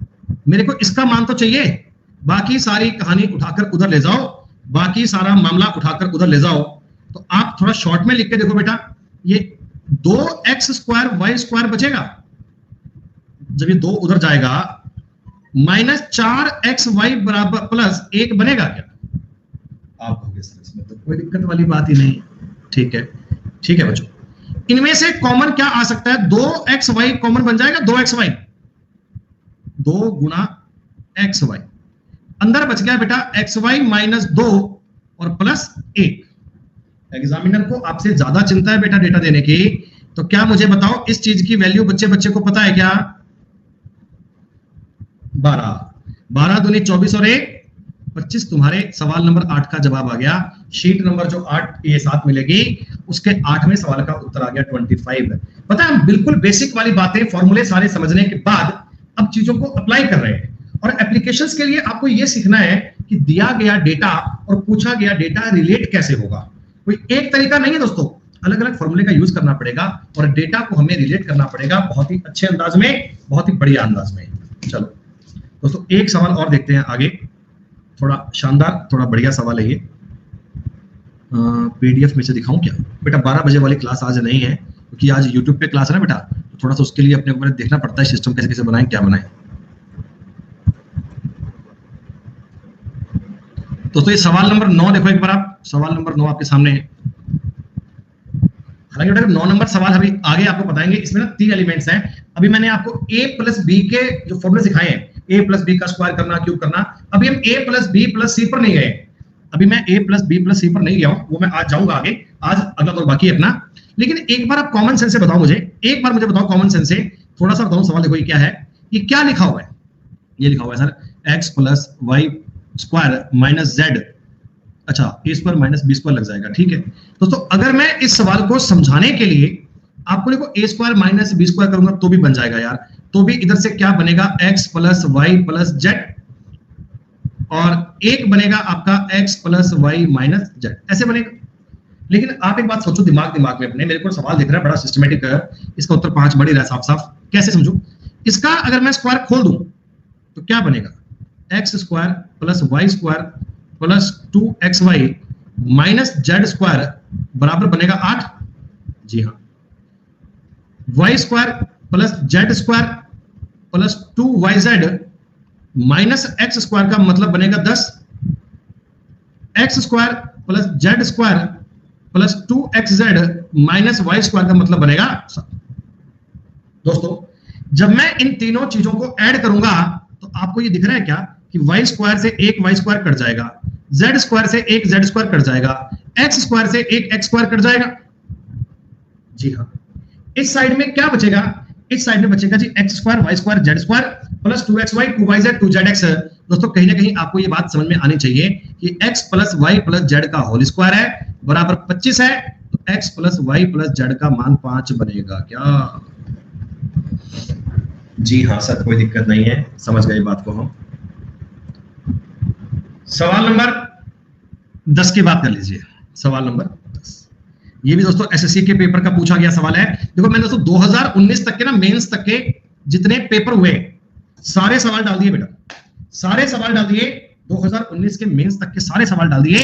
मेरे को इसका मान तो चाहिए, बाकी सारी कहानी उठाकर उधर ले जाओ, बाकी सारा मामला उठाकर उधर ले जाओ। तो आप थोड़ा शॉर्ट में लिख के देखो बेटा, ये 2x² y² बचेगा, जब ये 2 उधर जाएगा माइनस 4xy बराबर प्लस 1 बनेगा क्या? आप कहोगे सर इसमें तो कोई दिक्कत वाली बात ही नहीं। ठीक है, ठीक है बच्चों, इनमें से कॉमन क्या आ सकता है? 2xy कॉमन बन जाएगा, 2xy 2 गुणा xy अंदर बच गया बेटा एक्स वाई माइनस 2 और प्लस 1। एग्जामिनर को आपसे ज्यादा चिंता है बेटा डेटा देने की, तो क्या मुझे बताओ इस चीज की वैल्यू बच्चे को पता है क्या? 12 दूनी 24 और 1 25। तुम्हारे सवाल नंबर 8 का जवाब आ गया। शीट नंबर जो 8 ये 7 मिलेगी उसके 8वें सवाल का उत्तर आ गया 25। पता है हम बिल्कुल बेसिक वाली बातें फॉर्मूले सारे समझने के बाद अब चीजों को अप्लाई कर रहे हैं। और एप्लीकेशंस के लिए आपको यह सीखना है कि दिया गया डेटा और पूछा गया डेटा रिलेट कैसे होगा। कोई एक तरीका नहीं है दोस्तों, अलग अलग फॉर्मूले का यूज करना पड़ेगा और डेटा को हमें रिलेट करना पड़ेगा बहुत ही अच्छे अंदाज में, बहुत ही बढ़िया अंदाज में। चलो दोस्तों एक सवाल और देखते हैं आगे, थोड़ा शानदार थोड़ा बढ़िया सवाल है ये। पीडीएफ में से दिखाऊं क्या बेटा? 12 बजे वाली क्लास आज नहीं है क्योंकि आज यूट्यूब पे क्लास है ना बेटा, तो थोड़ा सा उसके लिए अपने को देखना पड़ता है सिस्टम कैसे कैसे बनाएं, क्या बनाएं। दोस्तों ये सवाल नंबर 9 देखो एक बार आप, सवाल नंबर 9 आपके सामने है। हालांकि बेटा 9 नंबर सवाल अभी आगे आपको बताएंगे। इसमें ना 3 एलिमेंट्स हैं। अभी मैंने आपको a प्लस बी के जो फॉर्मूले सिखाए हैं, a प्लस बी का स्क्वायर करना, क्यूब करना, अभी हम a प्लस बी प्लस सी पर नहीं गए। अभी मैं a प्लस बी प्लस सी पर नहीं गया हूं, वो मैं आज जाऊंगा आगे। आज अगला दौर बाकी है अपना। लेकिन एक बार आप कॉमन सेंस से बताओ मुझे, एक बार मुझे बताओ कॉमन सेंस से, थोड़ा सा बताओ सवाल। देखो ये क्या है, ये क्या लिखा हुआ है? ये लिखा हुआ है sir x plus Y square minus Z. अच्छा A square minus B square लग जाएगा, ठीक है दोस्तों। अगर मैं इस सवाल को समझाने के लिए आपको देखो ए स्क्वायर माइनस बी स्क्वायर करूंगा तो भी बन जाएगा यार, तो भी इधर से क्या बनेगा x plus Y plus Z, और एक बनेगा आपका x plus Y minus Z, ऐसे बनेगा। लेकिन आप एक बात सोचो दिमाग में अपने, मेरे को सवाल दिख रहा है बड़ा सिस्टमेटिक, इसका उत्तर 5 बढ़ ही रहा है साफ साफ, कैसे समझू इसका? अगर मैं स्क्वायर खोल दूं तो क्या बनेगा? X square plus Y square plus 2xy minus Z square बराबर बनेगा 8। जी हाँ, Y square plus Z square plus 2yz minus X square का मतलब बनेगा 10। X square plus Z square plus 2xz minus Y square का मतलब बनेगा 7। दोस्तों जब मैं इन तीनों चीजों को ऐड करूंगा तो आपको ये दिख रहा है क्या कि वाई स्क्वायर से एक वाई स्क्वायर कट जाएगा, जेड स्क्वायर से एक जेड स्क्वायर कट जाएगा, एक्स स्क्वायर से एक एक्स स्क्वायर कट जाएगा। जी हाँ, इस साइड में क्या बचेगा? इस साइड में बचेगा जी x square Y square Z square plus 2xy 2yz 2zx। दोस्तों कहीं ना कहीं आपको ये बात समझ में आनी चाहिए कि x plus Y plus Z का होल स्क्वायर है बराबर 25 है, तो x plus Y plus Z का मान 5 बनेगा क्या? जी हाँ सर, कोई दिक्कत नहीं है, समझ गए बात को हम। सवाल नंबर 10 की बात कर लीजिए। सवाल नंबर 10 ये भी दोस्तों एसएससी के पेपर का पूछा गया सवाल है। देखो मैंने दोस्तों 2019 तक के ना मेंस तक के जितने पेपर हुए सारे सवाल डाल दिए बेटा, सारे सवाल डाल दिए। 2019 के मेंस तक के सारे सवाल डाल दिए,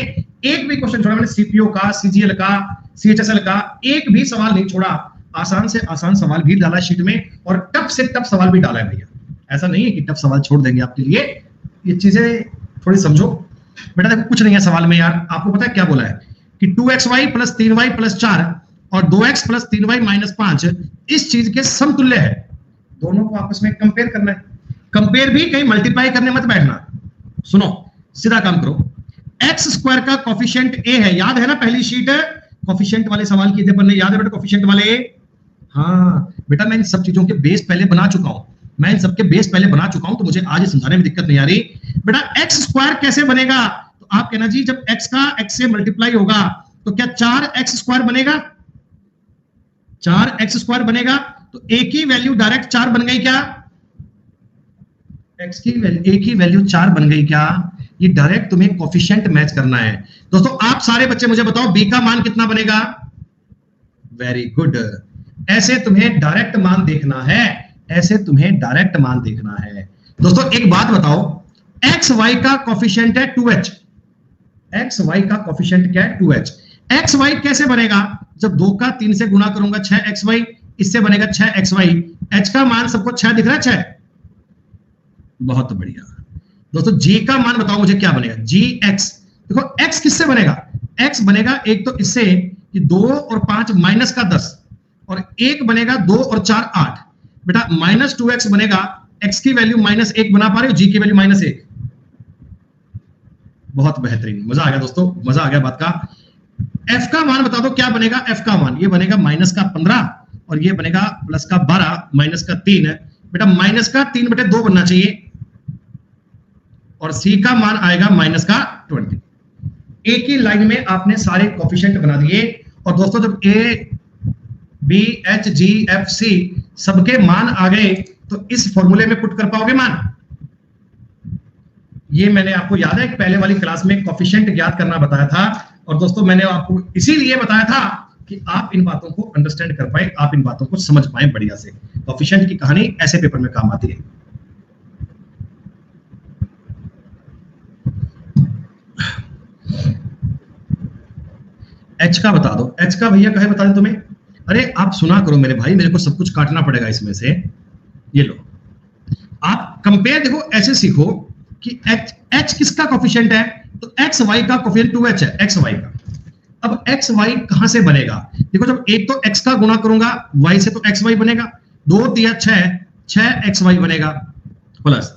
एक भी क्वेश्चन छोड़ा मैंने सीपीओ का, सीजीएल का, सीएचएसएल का, एक भी सवाल नहीं छोड़ा। आसान से आसान सवाल भी डाला शीट में और टफ से टफ सवाल भी डाला है भैया। ऐसा नहीं है कि टफ सवाल छोड़ देंगे आपके लिए, ये चीजें थोड़ी समझो बेटा। देखो कुछ नहीं है सवाल में यार, आपको पता है क्या बोला है कि 2xy प्लस 3y प्लस 4 और 2x प्लस 3y माइनस 5 इस चीज के समतुल्य है। दोनों को आपस में कंपेयर करना है। कंपेयर भी कहीं मल्टीप्लाई करने मत बैठना। सुनो सीधा काम करो, एक्स स्क्वायर का कोफिशिएंट a है, याद है ना पहली शीट है कोफिशिएंट वाले सवाल किए थे पढ़ने, याद है बेटा कोफिशिएंट वाले? हाँ बेटा मैं इन सब चीजों के बेस पहले बना चुका हूं, मैं इन सबके बेस पहले बना चुका हूं, तो मुझे आज समझाने में दिक्कत नहीं आ रही। बेटा एक्स स्क्वायर कैसे बनेगा? तो आप कहना जी जब x का x से मल्टीप्लाई होगा तो क्या 4x स्क्वायर बनेगा? 4x स्क्वायर बनेगा, तो एक ही वैल्यू डायरेक्ट 4 बन गई क्या? x की वैल्यू एक ही वैल्यू 4 बन गई क्या? ये डायरेक्ट तुम्हें कोफिशिएंट मैच करना है। दोस्तों आप सारे बच्चे मुझे बताओ b का मान कितना बनेगा? वेरी गुड, ऐसे तुम्हें डायरेक्ट मान देखना है, ऐसे तुम्हें डायरेक्ट मान देखना है। दोस्तों एक बात बताओ, एक्स वाई का कोफिशिएंट है 2h, एक्स वाई का कोफिशिएंट क्या है? 2h। एक्स वाई कैसे बनेगा? जब 2 का 3 से गुणा करूंगा 6xy, इससे बनेगा 6xy। h का मान सबको 6 दिख रहा है? 6। बहुत बढ़िया दोस्तों, g का मान बताओ मुझे क्या बनेगा? gx। देखो x किससे बनेगा? x बनेगा एक तो इससे कि 2 और 5 माइनस का 10, और एक बनेगा 2 और 4 8। बेटा माइनस 2x बनेगा, x की वैल्यू -1 बना पा रहे हो, g की वैल्यू -1। बहुत बेहतरीन, मजा आ गया दोस्तों, मजा आ गया बात का। एफ का मान बता दो क्या बनेगा। एफ का मान ये बनेगा -15 और ये बनेगा +12 -3 है बेटा। -3/2 बनना चाहिए और सी का मान आएगा -20। एक ही लाइन में आपने सारे कोफिशिएंट बना दिए। और दोस्तों जब A B H G F C सबके मान आ गए तो इस फॉर्मूले में पुट कर पाओगे मान। ये मैंने आपको याद है पहले वाली क्लास में कोफिशिएंट ज्ञात करना बताया था। और दोस्तों मैंने आपको इसीलिए बताया था कि आप इन बातों को अंडरस्टैंड कर पाए, आप इन बातों को समझ पाए बढ़िया से। कोफिशिएंट की कहानी ऐसे पेपर में काम आती है। एच का बता दो। एच का भैया कहे बता दें तुम्हें। अरे आप सुना करो मेरे भाई, मेरे को सब कुछ काटना पड़ेगा इसमें से। ये लो आप कंपेयर देखो, ऐसे सीखो कि एच एच किसका कोफिशिएंट है, तो एक्स वाई का कोफिशिएंट 2h है, एक्स वाई का। अब एक्स वाई कहां से बनेगा, देखो जब एक तो एक्स का गुणा करूंगा वाई से तो एक्स वाई बनेगा, 2 दिया 6 एक्स वाई बनेगा, प्लस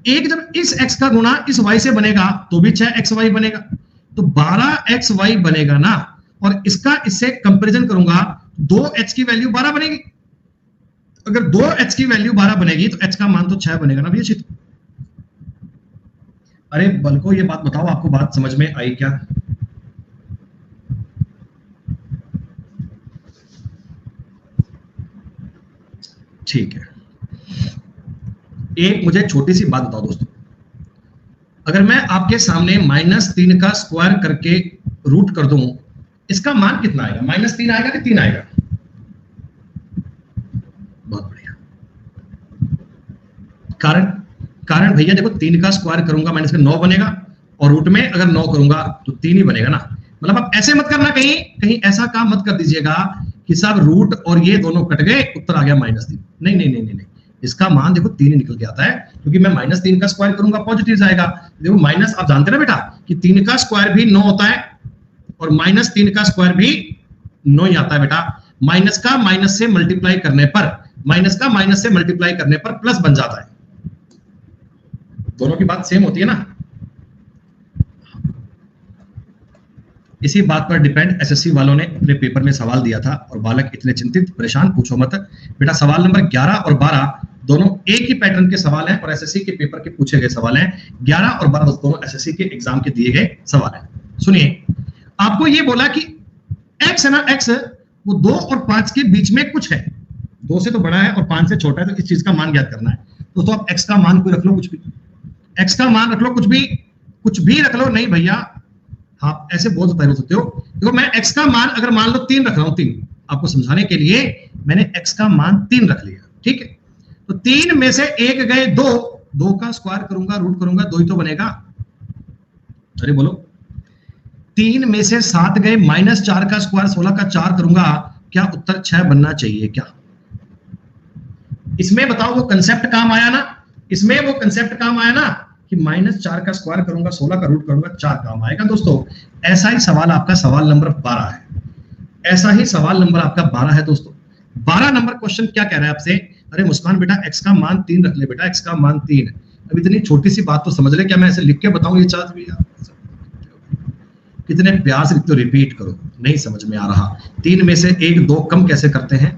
एक जब इस एक्स का गुणा इस वाई से बनेगा तो भी 6 एक्स वाई बनेगा, तो 12 एक्स वाई बनेगा ना। और इसका इससे कंपैरिजन करूंगा, 2h की वैल्यू 12 बनेगी। अगर 2h की वैल्यू 12 बनेगी तो h का मान तो 6 बनेगा ना भैया चित। अरे बल्को ये बात बताओ, आपको बात समझ में आई क्या? ठीक है, एक मुझे छोटी सी बात बताओ दोस्तों, अगर मैं आपके सामने -3 का स्क्वायर करके रूट कर दूं, इसका मान कितना आएगा? -3 आएगा कि 3 आएगा? बहुत बढ़िया। कारण भैया देखो 3 का स्क्वायर करूंगा -9 बनेगा और रूट में अगर 9 करूंगा तो 3 ही बनेगा ना। मतलब आप ऐसे मत करना, कहीं ऐसा काम मत कर दीजिएगा कि साहब रूट और ये दोनों कट गए उत्तर आ गया -3। नहीं नहीं नहीं नहीं, इसका मान देखो 3 ही निकल के आता है, क्योंकि मैं -3 का स्क्वायर करूंगा पॉजिटिव आएगा। देखो माइनस आप जानते ना बेटा कि 3 का स्क्वायर भी 9 होता है और -3 का स्क्वायर भी 9 ही आता है बेटा। माइनस का माइनस से मल्टीप्लाई करने पर, माइनस का माइनस से मल्टीप्लाई करने पर प्लस बन जाता है। दोनों की बात सेम होती है ना। इसी बात पर डिपेंड एसएससी वालों ने अपने पेपर में सवाल दिया था और बालक इतने चिंतित परेशान पूछो मत बेटा। सवाल नंबर 11 और 12 दोनों एक ही पैटर्न के सवाल हैं और एसएससी के पेपर के पूछे गए सवाल हैं। 11 और 12 दोनों एसएससी के एग्जाम के दिए गए सवाल हैं। सुनिए, आपको ये बोला कि x है ना, x वो 2 और 5 के बीच में कुछ है, 2 से तो बड़ा है और 5 से छोटा है, तो इस चीज का मान ज्ञात करना है। तो आप x का मान कोई रख लो, कुछ भी x का मान रख लो, कुछ भी रख लो। नहीं भैया आप ऐसे बोल सकते हो। देखो मैं x का मान अगर मान लो 3 रख रहा हूं, 3 आपको समझाने के लिए मैंने x का मान 3 रख लिया, ठीक है। तो 3 में से एक गए 2 का स्क्वायर करूंगा रूट करूंगा 2 ही तो बनेगा। अरे बोलो, 3 में से 7 गए -4 का स्क्वायर 16 का 4 करूंगा, क्या उत्तर 6 बनना चाहिए क्या? इसमें बताओ वो कंसेप्ट काम आया ना, इसमें वो कंसेप्ट काम आया ना कि -4 का स्क्वायर करूंगा 16 का रूट करूंगा 4 काम आएगा। दोस्तों ऐसा ही सवाल आपका सवाल नंबर 12 है, ऐसा ही सवाल नंबर आपका 12 है दोस्तों। 12 नंबर क्वेश्चन क्या कह रहा है आपसे? अरे मुस्कान बेटा x का मान 3 रख ले बेटा, x का मान 3 है। अब इतनी छोटी सी बात तो समझ ले, क्या मैं ऐसे लिख के बताऊं ये चार्ट भी? कितने प्यार से लिखते हो, रिपीट करो, नहीं समझ में आ रहा। 3 में से 1 2 कम कैसे करते हैं?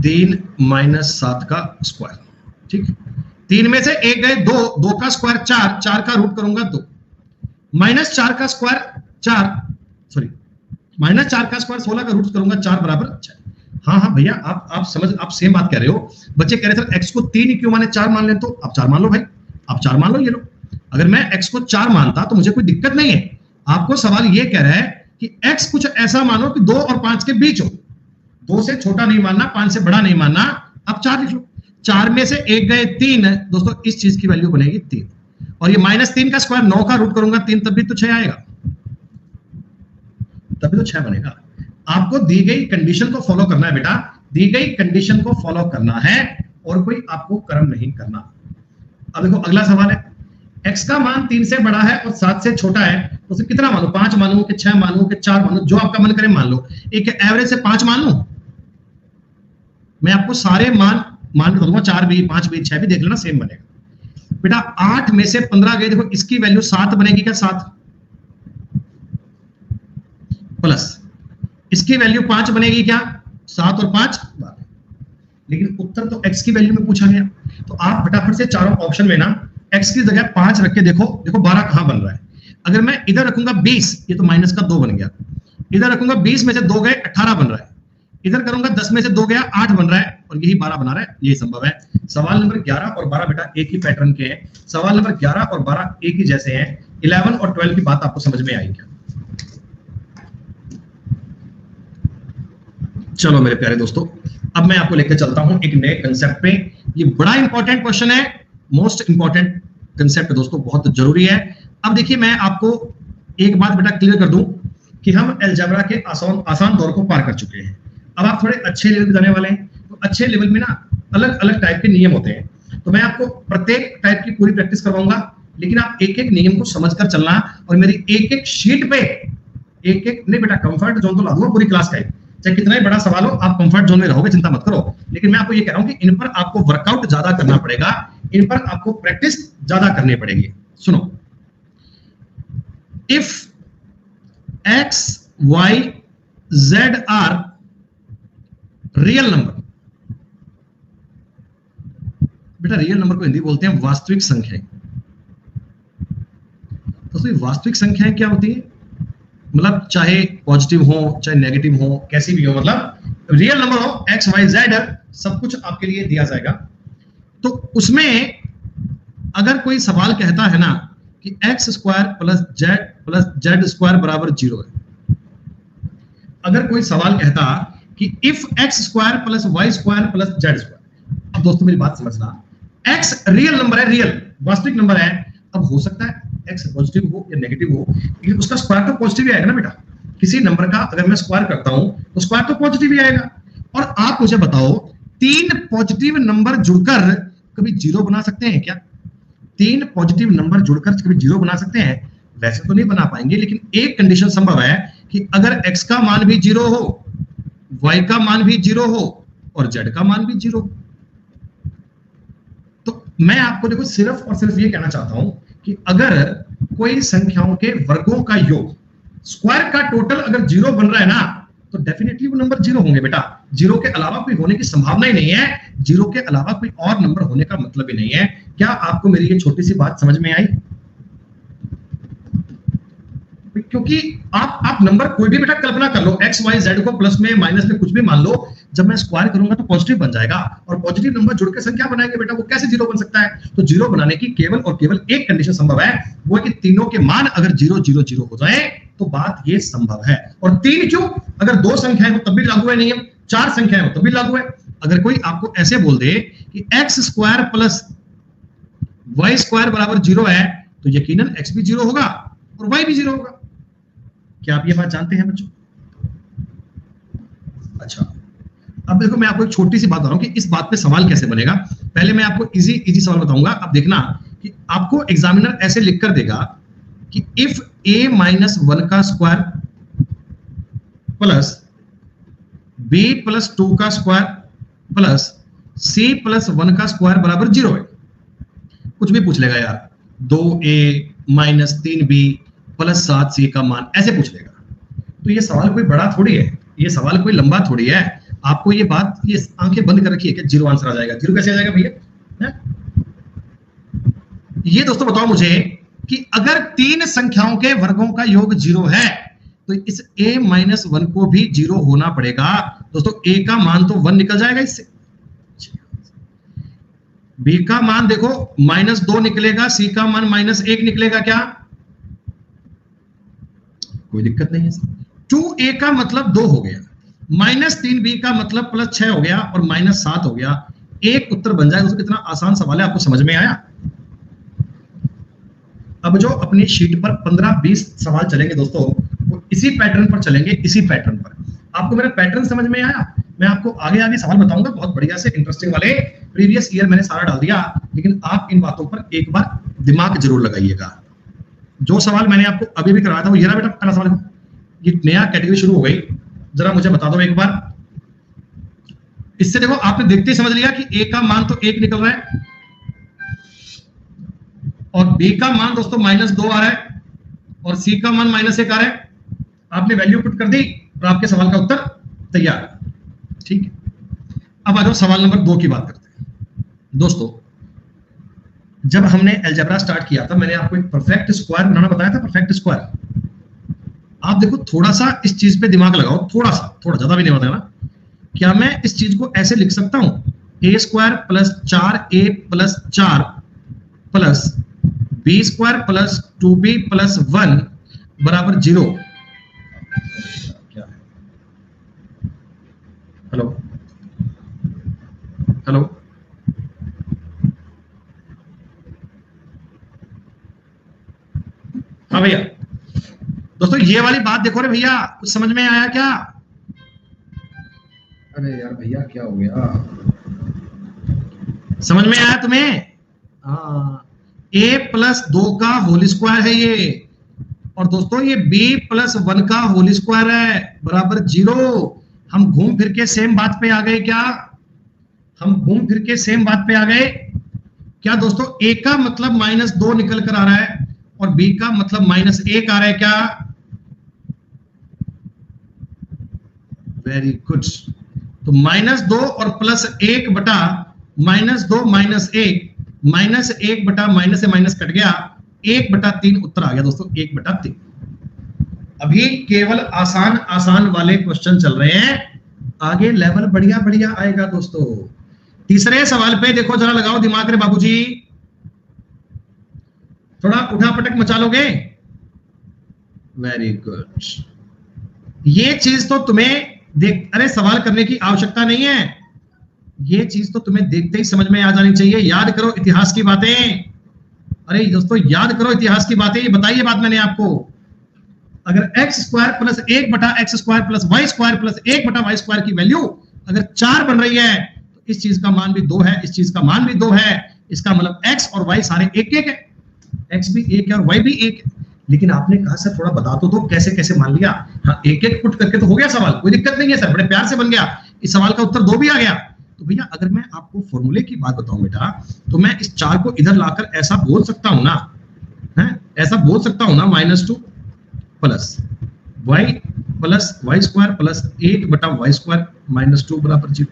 3 - 7 का स्क्वायर, ठीक। 3 में से 1 गए 2 का स्क्वायर 4 का रूट करूंगा 2, -4 का स्क्वायर 4 सॉरी -4 का स्क्वायर 16 का रूट करूंगा 4 बराबर 6। हाँ भैया आप समझ, आप सेम बात कह रहे हो। बच्चे कह रहे थे x को 3 ही क्यों माने, 4 मान ले, तो आप 4 मान लो भाई, आप 4 मान लो। ये लो, अगर मैं x को 4 मानता तो मुझे कोई दिक्कत नहीं है। आपको सवाल ये कह रहा है कि x कुछ ऐसा मानो कि 2 और 5 के बीच हो, 2 से छोटा नहीं मानना, 5 से बड़ा नहीं मानना। अब 4 लिख लो, 4 में से 1 गए 3 दोस्तों, इस चीज की वैल्यू बनेगी 3। और ये -3 का स्क्वायर 9 का रूट करूंगा 3, तब भी तो 6 आएगा, तभी तो 6 बनेगा। आपको दी गई कंडीशन को फॉलो करना है बेटा, दी गई कंडीशन को फॉलो करना है और कोई आपको कर्म नहीं करना। अब देखो अगला सवाल है, x का मान 3 से बड़ा है और 7 से छोटा है, तो उसे कितना मानो? 5 मानो कि 6 मानो कि 4 मानो, जो आपका मन करे मान लो। एक एवरेज से 5 मान लो, मैं आपको सारे मान बता दूंगा, 4 भी 5 भी 6 भी देख लेना, सेम बनेगा। बेटा 8 में से 15 गए, देखो इसकी वैल्यू 7 बनेगी क्या, 7 प्लस इसकी वैल्यू 5 बनेगी क्या, 7 और 5 12। लेकिन उत्तर तो x की वैल्यू में पूछा गया, तो आप फटाफट से चारों ऑप्शन में ना x की जगह 5 रख के देखो, देखो 12 कहां बन रहा है। अगर मैं इधर रखूंगा 20, ये तो माइनस का 2 बन गया, इधर रखूंगा 20 में से 2 गए 18 बन रहा है, इधर करूंगा 10 में से 2 गया 8 बन रहा है, और यही 12 बना रहा है, यही संभव है। सवाल नंबर 11 और 12 बेटा एक ही पैटर्न के हैं, सवाल नंबर 11 और 12 एक ही जैसे हैं। 11 और 12 की बात आपको समझ में आई क्या? चलो मेरे प्यारे दोस्तों, अब मैं आपको लेकर चलता हूं एक नए कंसेप्ट पे। ये बड़ा इंपॉर्टेंट क्वेश्चन है, मोस्ट इंपॉर्टेंट कंसेप्ट दोस्तों, बहुत जरूरी है। अब देखिए मैं आपको एक बात बेटा क्लियर कर दूं कि हम अलजेब्रा के आसान दौर को पार कर चुके हैं। अब आप थोड़े अच्छे लेवल पे जाने वाले हैं, तो अच्छे लेवल में ना अलग अलग टाइप के नियम होते हैं, तो मैं आपको प्रत्येक टाइप की पूरी प्रैक्टिस करवाऊंगा, लेकिन आप एक एक नियम को समझकर चलना, और मेरी एक एक शीट पे एक एक नहीं बेटा, कंफर्ट जोन तो ला दूंगा पूरी क्लास का, चाहे कितना ही बड़ा सवाल हो आप कंफर्ट जोन में रहोगे, चिंता मत करो। लेकिन मैं आपको ये कह रहा हूं कि इन पर आपको वर्कआउट ज्यादा करना पड़ेगा, इन पर आपको प्रैक्टिस ज्यादा करनी पड़ेगी। सुनो, if x y z are real number, बेटा रियल नंबर को हिंदी बोलते हैं वास्तविक संख्याएं। दोस्तों वास्तविक संख्याएं क्या होती है, मतलब चाहे पॉजिटिव हो चाहे नेगेटिव हो, कैसी भी हो, मतलब रियल नंबर हो, एक्स वाई जेड सब कुछ आपके लिए दिया जाएगा। तो उसमें अगर कोई सवाल कहता है ना कि X square plus Z square बराबर 0 है, अगर कोई सवाल कहता कि if X square plus Y square plus Z square, अब दोस्तों मेरी बात समझना, एक्स रियल नंबर है, रियल वास्तविक नंबर है, अब हो सकता है एक्स पॉजिटिव हो या नेगेटिव हो, लेकिन उसका स्क्वायर तो पॉजिटिव ही आएगा ना बेटा। किसी नंबर का अगर मैं स्क्वायर करता हूं तो स्क्वायर तो पॉजिटिव ही आएगा। और आप मुझे बताओ, 3 पॉजिटिव नंबर जुड़कर कभी 0 बना सकते हैं क्या? 3 पॉजिटिव नंबर जुड़कर कभी 0 बना सकते हैं? वैसे तो नहीं बना पाएंगे, लेकिन एक कंडीशन संभव है कि अगर x का मान भी 0 हो, y का मान भी 0 हो और z का मान भी 0 हो। तो मैं आपको देखो सिर्फ और सिर्फ ये कहना चाहता हूं कि अगर कोई संख्याओं के वर्गों का योग, स्क्वायर का टोटल अगर 0 बन रहा है ना, तो डेफिनेटली वो नंबर 0 होंगे बेटा। 0 के अलावा कोई होने की संभावना ही नहीं है, 0 के अलावा कोई और नंबर होने का मतलब ही नहीं है। क्या आपको मेरी ये छोटी सी बात समझ में आई? क्योंकि आप नंबर कोई भी बेटा कल्पना कर लो, एक्स वाई जेड को प्लस में माइनस में कुछ भी मान लो, जब मैं स्क्वायर करूंगा तो पॉजिटिव बन जाएगा, और पॉजिटिव नंबर जुड़ के संख्या बनाएंगे बेटा, वो कैसे 0 बन सकता है? तो 0 बनाने की केवल और केवल एक कंडीशन संभव है, वो है कि तीनों के मान अगर 0 0 0 हो जाए तो बात ये संभव है। और 3 क्यों? अगर 2 संख्याएं हो तब भी लागू है नियम, 4 संख्याएं हो तब भी लागू है। अगर कोई आपको ऐसे बोल दे कि X square plus Y square बराबर 0 है, तो यकीनन एक्स भी 0 होगा और वाई भी 0 होगा। क्या आप ये बात जानते हैं बच्चों? अच्छा, अब देखो मैं आपको एक छोटी सी बात बता रहा हूं कि इस बात पे सवाल कैसे बनेगा। पहले मैं आपको इजी सवाल बताऊंगा। अब देखना कि आपको एग्जामिनर ऐसे लिख कर देगा कि इफ a माइनस 1 का स्क्वायर प्लस b प्लस 2 का स्क्वायर प्लस c प्लस 1 का स्क्वायर बराबर 0 है, कुछ भी पूछ लेगा यार, 2a minus 3b plus 7c का मान, ऐसे पूछ लेगा। तो ये सवाल कोई बड़ा थोड़ी है, ये सवाल कोई लंबा थोड़ी है। आपको ये बात, ये आंखें बंद कर रखी है कि 0 आंसर आ जाएगा। 0 कैसे आ जाएगा भैया? ये दोस्तों बताओ मुझे कि अगर 3 संख्याओं के वर्गों का योग 0 है, तो इस a माइनस 1 को भी 0 होना पड़ेगा। दोस्तों a का मान तो 1 निकल जाएगा इससे, b का मान देखो -2 निकलेगा, c का मान -1 निकलेगा। क्या कोई दिक्कत नहीं है? 2a का मतलब 2 हो गया, -3b का मतलब +6 हो गया और -7 हो गया। एक उत्तर बन जाएगा। कितना आसान सवाल है, आपको समझ में आया? अब जो अपनी शीट पर 15-20 सवाल चलेंगे दोस्तों, वो इसी पैटर्न पर चलेंगे, इसी पैटर्न पर। आपको मेरा पैटर्न समझ में आया? मैं आपको आगे आगे सवाल बताऊंगा बहुत बढ़िया से, इंटरेस्टिंग वाले। प्रीवियस ईयर मैंने सारा डाल दिया, लेकिन आप इन बातों पर एक बार दिमाग जरूर लगाइएगा। जो सवाल मैंने आपको अभी भी करवाया था वो ये रहा बेटा, पहला सवाल। ये नया कैटेगरी शुरू हो गई, जरा मुझे बता दो एक बार। इससे देखो आपने देखते ही समझ लिया कि a का मान तो 1 निकल रहा है, और बी का मान दोस्तों -2 आ रहा है और सी का मान -1 आ रहा है। आपने वैल्यू पुट कर दी और आपके सवाल का उत्तर तैयार। ठीक है, अब आ जाओ सवाल नंबर 2 की बात करते हैं। दोस्तों, जब हमने अलजेब्रा स्टार्ट किया था, मैंने आपको एक परफेक्ट स्क्वायर बनाना बताया था। परफेक्ट स्क्वायर, आप देखो थोड़ा सा इस चीज पे दिमाग लगाओ, थोड़ा ज्यादा भी नहीं बताना। क्या मैं इस चीज को ऐसे लिख सकता हूं, a² + 4a + 4 plus b² + 2b + 1 बराबर 0? क्या है? हेलो हेलो, हाँ भैया। दोस्तों ये वाली बात देखो रे भैया, कुछ समझ में आया क्या? अरे यार भैया क्या हो गया, समझ में आया तुम्हें? हाँ, a + 2 का होल स्क्वायर है ये, और दोस्तों ये b + 1 का होल स्क्वायर है बराबर 0। हम घूम फिर के सेम बात पे आ गए क्या? हम घूम फिर के सेम बात पे आ गए क्या दोस्तों? a का मतलब -2 निकल कर आ रहा है और b का मतलब -1 आ रहा है क्या? Very good. तो -2 और +1 बटा -2 -1 -1 बटा माइनस से माइनस कट गया, 1/3 उत्तर आ गया दोस्तों, 1/3। अभी केवल आसान आसान वाले क्वेश्चन चल रहे हैं, आगे लेवल बढ़िया बढ़िया आएगा दोस्तों। तीसरे सवाल पे देखो, जरा लगाओ दिमाग रे बाबूजी, थोड़ा उठा पटक मचा लोगे। Very good. ये चीज तो तुम्हें देख, अरे सवाल करने की आवश्यकता नहीं है, ये चीज तो तुम्हें देखते ही समझ में आ जानी चाहिए। याद करो इतिहास की बातें, अरे दोस्तों याद करो इतिहास की बातें। ये बताइए बात मैंने आपको, अगर x² + 1/x² + y² + 1/y² की वैल्यू अगर 4 बन रही है, तो इस चीज का मान भी 2 है, इस चीज का मान भी 2 है। इसका मतलब x और y सारे 1 है, x भी 1 है और y भी 1 है। लेकिन आपने कहा सर थोड़ा बता तो दो कैसे कैसे मान लिया। हाँ, 1 पुट करके तो हो गया सवाल, कोई दिक्कत नहीं है सर, बड़े प्यार से बन गया, इस सवाल का उत्तर 2 भी आ गया। तो भैया अगर मैं आपको फॉर्मूले की बात बताऊं बेटा, तो मैं इस 4 को इधर लाकर ऐसा बोल सकता हूं ना, है ऐसा बोल सकता हूं ना, -2 plus y plus y² plus 1/y² -2 बराबर 0।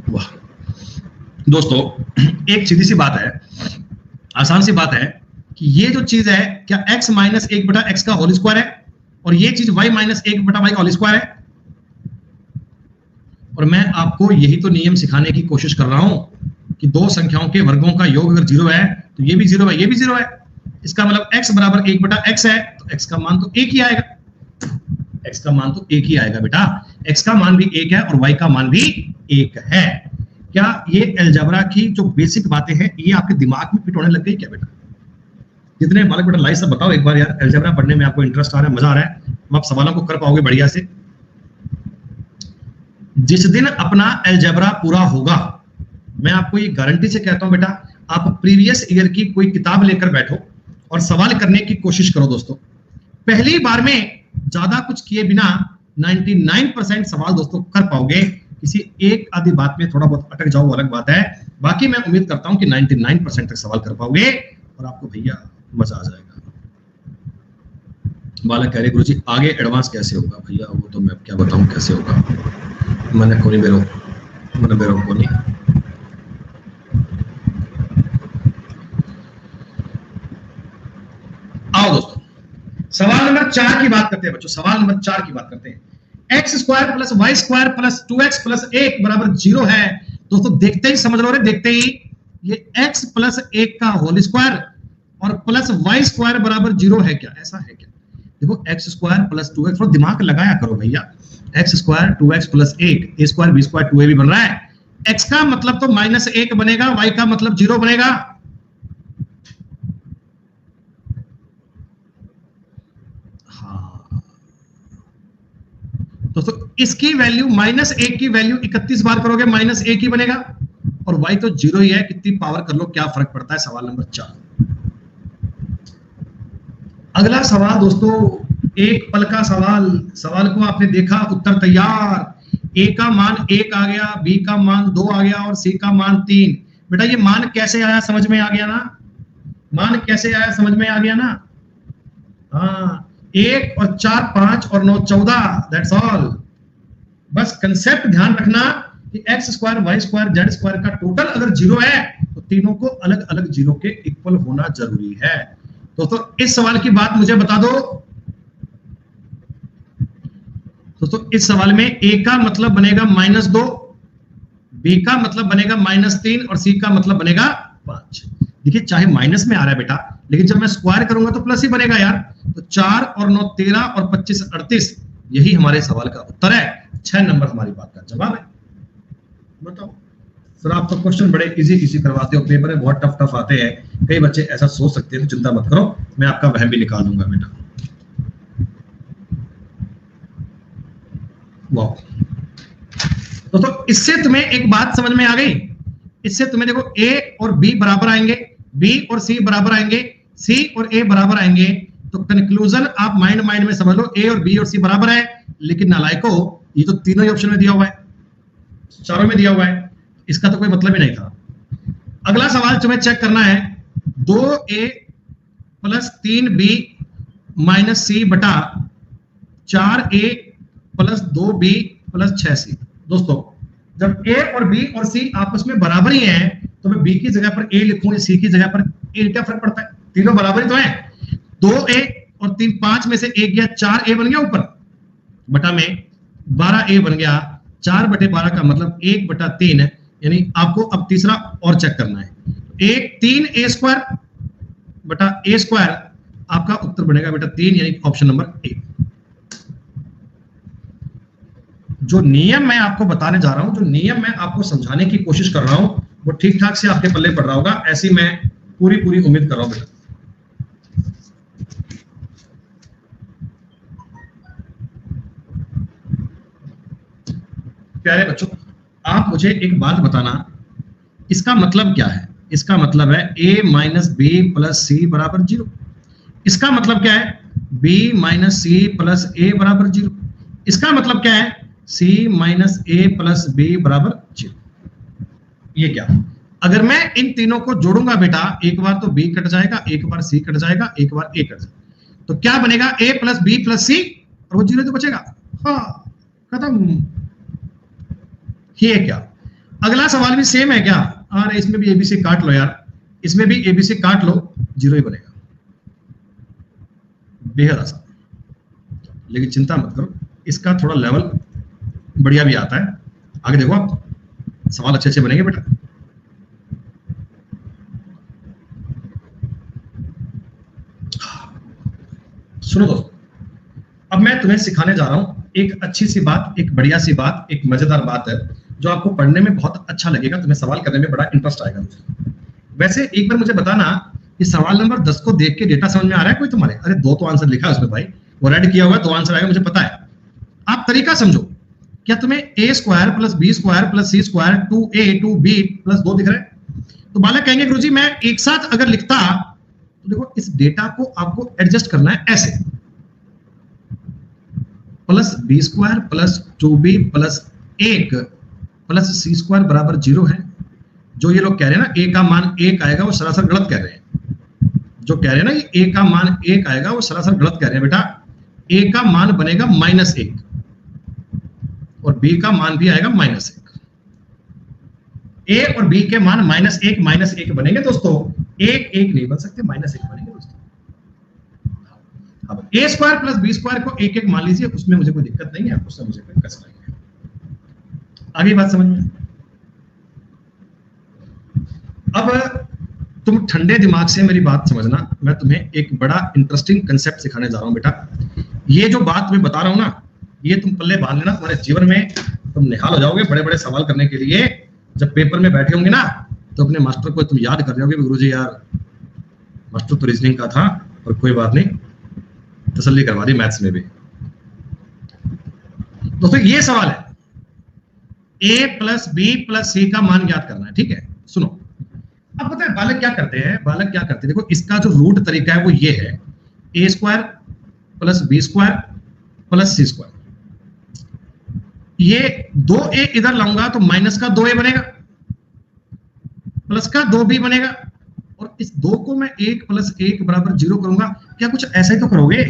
वाह दोस्तों, एक सीधी सी बात है, आसान सी बात है कि ये जो चीज है क्या x - 1/x का होल स्क्वायर है, और ये चीज y - 1/y का होल स्क्वायर है। और मैं आपको यही तो नियम सिखाने की कोशिश कर रहा हूं कि दो संख्याओं के वर्गों का योग अगर 0 है तो ये भी 0 है, ये भी 0 है। इसका मतलब x बराबर 1/x है, तो x का मान तो 1 ही आएगा, x का मान तो 1 ही आएगा बेटा, x का मान भी 1 है और y का मान भी 1 है। क्या ये अलजेब्रा की जो बेसिक बातें हैं ये आपके दिमाग में फिट होने लग गई क्या बेटा? जितने बालक बेटा लाइव सब बताओ एक बार यार, अलजेब्रा पढ़ने में आपको इंटरेस्ट आ रहा है, मजा आ रहा है, आप सवालों को कर पाओगे बढ़िया से। जिस दिन अपना अलजेब्रा पूरा होगा, मैं आपको ये गारंटी से कहता हूं बेटा, आप प्रीवियस ईयर की कोई किताब लेकर बैठो और सवाल करने की कोशिश करो दोस्तों। पहली बार में ज्यादा कुछ किए बिना 99% सवाल दोस्तों कर पाओगे। किसी एक आधी बात में थोड़ा बहुत अटक जाओ वो अलग बात है, बाकी मैं उम्मीद करता हूं कि 99% तक सवाल कर पाओगे और आपको भैया मजा आ जाएगा। बालक कह रहे गुरुजी आगे एडवांस कैसे होगा? भैया वो तो मैं क्या बताऊं कैसे होगा, मैंने कोनी बेरो कोनी। आओ दोस्तों सवाल नंबर 4 की बात करते हैं बच्चों, सवाल नंबर 4 की बात करते हैं। x² + y² + 2x + 1 बराबर 0 है। दोस्तों देखते ही समझ लो रे, देखते ही ये x + 1 का होल स्क्वायर और प्लस y² बराबर 0 है क्या? ऐसा है क्या? देखो x² + 2x, थोड़ा दिमाग लगाया करो भैया, x² 2x + 1 a² b² 2a भी बन रहा है। x का मतलब तो -1 बनेगा, y का मतलब 0 बनेगा। हाँ दोस्तों इसकी वैल्यू -1 की वैल्यू 31 बार करोगे -1 ही बनेगा, और y तो 0 ही है, कितनी पावर कर लो क्या फर्क पड़ता है। सवाल नंबर 4। अगला सवाल दोस्तों, एक पल का सवाल, सवाल को आपने देखा, उत्तर तैयार। a का मान 1 आ गया, b का मान 2 आ गया और c का मान 3। बेटा ये मान कैसे आया समझ में आ गया ना, मान कैसे आया समझ में आ गया ना। हाँ, 1 और 4 5 और 9 14, दैट्स ऑल। बस कंसेप्ट ध्यान रखना कि X square Y square Z square का टोटल अगर 0 है तो तीनों को अलग अलग 0 के इक्वल होना जरूरी है। दोस्तों इस सवाल की बात मुझे बता दो। दोस्तों इस सवाल में ए का मतलब बनेगा -2, बी का मतलब बनेगा -3 और सी का मतलब बनेगा 5। देखिए चाहे माइनस में आ रहा है बेटा, लेकिन जब मैं स्क्वायर करूंगा तो प्लस ही बनेगा यार। तो 4 और 9 13 और 25 38, यही हमारे सवाल का उत्तर है। 6 नंबर हमारी बात का जवाब है। बताओ सर, आप तो क्वेश्चन बड़े इजी करवाते हो, पेपर में बहुत टफ आते हैं। कई बच्चे ऐसा सोच सकते हैं, तो चिंता मत करो, मैं आपका वहम भी निकाल दूंगा बेटा। वाह दोस्तों, इससे तुम्हें एक बात समझ में आ गई। इससे तुम्हें देखो ए और बी बराबर आएंगे, बी और सी बराबर आएंगे, सी और ए बराबर आएंगे। तो कंक्लूजन आप माइंड में समझ लो, ए और बी और सी बराबर है। लेकिन नालायको, ये तो तीनों ही ऑप्शन में दिया हुआ है, चारों में दिया हुआ है, इसका तो कोई मतलब ही नहीं था। अगला सवाल तुम्हें चेक करना है, 2a + 3b - c बटा 4a + 2b + 6c। दोस्तों जब a और b और c आपस में बराबर ही हैं, तो मैं b की जगह पर a लिखूं या c की जगह पर a, क्या फर्क पड़ता है, तीनों बराबर ही तो हैं। 2a और 3 5 में से 1 गया, 4a बन गया ऊपर, बटा में 12a बन गया। 4/12 का मतलब 1/3 है, यानी आपको अब तीसरा और चेक करना है। 3a² बटा a², आपका उत्तर बनेगा बेटा 3, यानी ऑप्शन नंबर 1। जो नियम मैं आपको बताने जा रहा हूं, जो नियम मैं आपको समझाने की कोशिश कर रहा हूं, वो ठीक ठाक से आपके पल्ले पड़ रहा होगा, ऐसी मैं पूरी उम्मीद कर रहा हूं बेटा। प्यारे बच्चों, आप मुझे एक बात बताना, इसका मतलब क्या है? इसका मतलब है a - b + c = 0। इसका मतलब क्या है? b - c + a = 0। इसका मतलब क्या है? c - a + b = 0। ये क्या? अगर मैं इन तीनों को जोड़ूंगा बेटा, एक बार तो b कट जाएगा, एक बार c कट जाएगा, एक बार a कट जाएगा, तो क्या बनेगा? a + b + c, और वो 0 तो बचेगा। हाँ, खत्म। ये क्या? अगला सवाल भी सेम है क्या? अरे इसमें भी एबीसी काट लो यार, इसमें भी एबीसी काट लो, 0 ही बनेगा। बेहद आसान। लेकिन चिंता मत करो, इसका थोड़ा लेवल बढ़िया भी आता है। आगे देखो, आप सवाल अच्छे बनेंगे बेटा। सुनो दोस्तों, अब मैं तुम्हें सिखाने जा रहा हूं एक अच्छी सी बात, एक बढ़िया सी बात, एक मजेदार बात है, जो आपको पढ़ने में बहुत अच्छा लगेगा, तुम्हें सवाल करने में बड़ा इंटरेस्ट आएगा। वैसे एक बार मुझे बताना, कि सवाल नंबर 10 को देख के डेटा समझ में आ रहा है कोई तुम्हारे? अरे 2 तो आंसर लिखा है उसमें भाई, वो रेड किया हुआ है, 2 आंसर आएगा, मुझे पता है। आप तरीका समझो, क्या तुम्हें a² + b² + c² 2a 2b + 2 दिख रहा है? तो बालक कहेंगे गुरुजी मैं एक साथ अगर लिखता, तो देखो इस डेटा को आपको एडजस्ट करना है ऐसे, +b² + 2b + 1 + c² = 0 है। जो ये लोग कह रहे हैं ना a का मान 1 आएगा, वो सरासर गलत कह रहे हैं। जो कह रहे हैं ना कि a का मान 1 आएगा, वो सरासर गलत कह रहे हैं बेटा। a का मान बनेगा -1 और b का मान भी आएगा -1। a और b के मान -1 बनेंगे दोस्तों, 1 1 नहीं बन सकते, -1 बनेंगे दोस्तों। अब a² + b² को 1 1 मान लीजिए, उसमें मुझे कोई दिक्कत नहीं है, उससे मुझे कोई कसर नहीं है। आगे बात समझ में? अब तुम ठंडे दिमाग से मेरी बात समझना, मैं तुम्हें एक बड़ा इंटरेस्टिंग कंसेप्ट सिखाने जा रहा हूं बेटा। ये जो बात मैं बता रहा हूं ना, ये तुम पल्ले बांध लेना, तुम्हारे जीवन में तुम निहाल हो जाओगे बड़े बड़े सवाल करने के लिए। जब पेपर में बैठे होंगे ना, तो अपने मास्टर को तुम याद कर रहे होगे, गुरुजी यार मास्टर तो रीजनिंग का था, और कोई बात नहीं, तसल्ली करवा दी मैथ्स में भी। दोस्तों ये सवाल है, a + b + c का मान ज्ञात करना है, ठीक है? सुनो, अब पता है बालक क्या करते हैं? बालक क्या करते हैं, देखो इसका जो रूट तरीका है वो ये है, a² + b² + c²। ये 2a इधर लाऊंगा तो -2a बनेगा, प्लस का 2b बनेगा, और इस 2 को मैं 1 प्लस 1 बराबर 0 करूंगा। क्या कुछ ऐसा ही तो करोगे?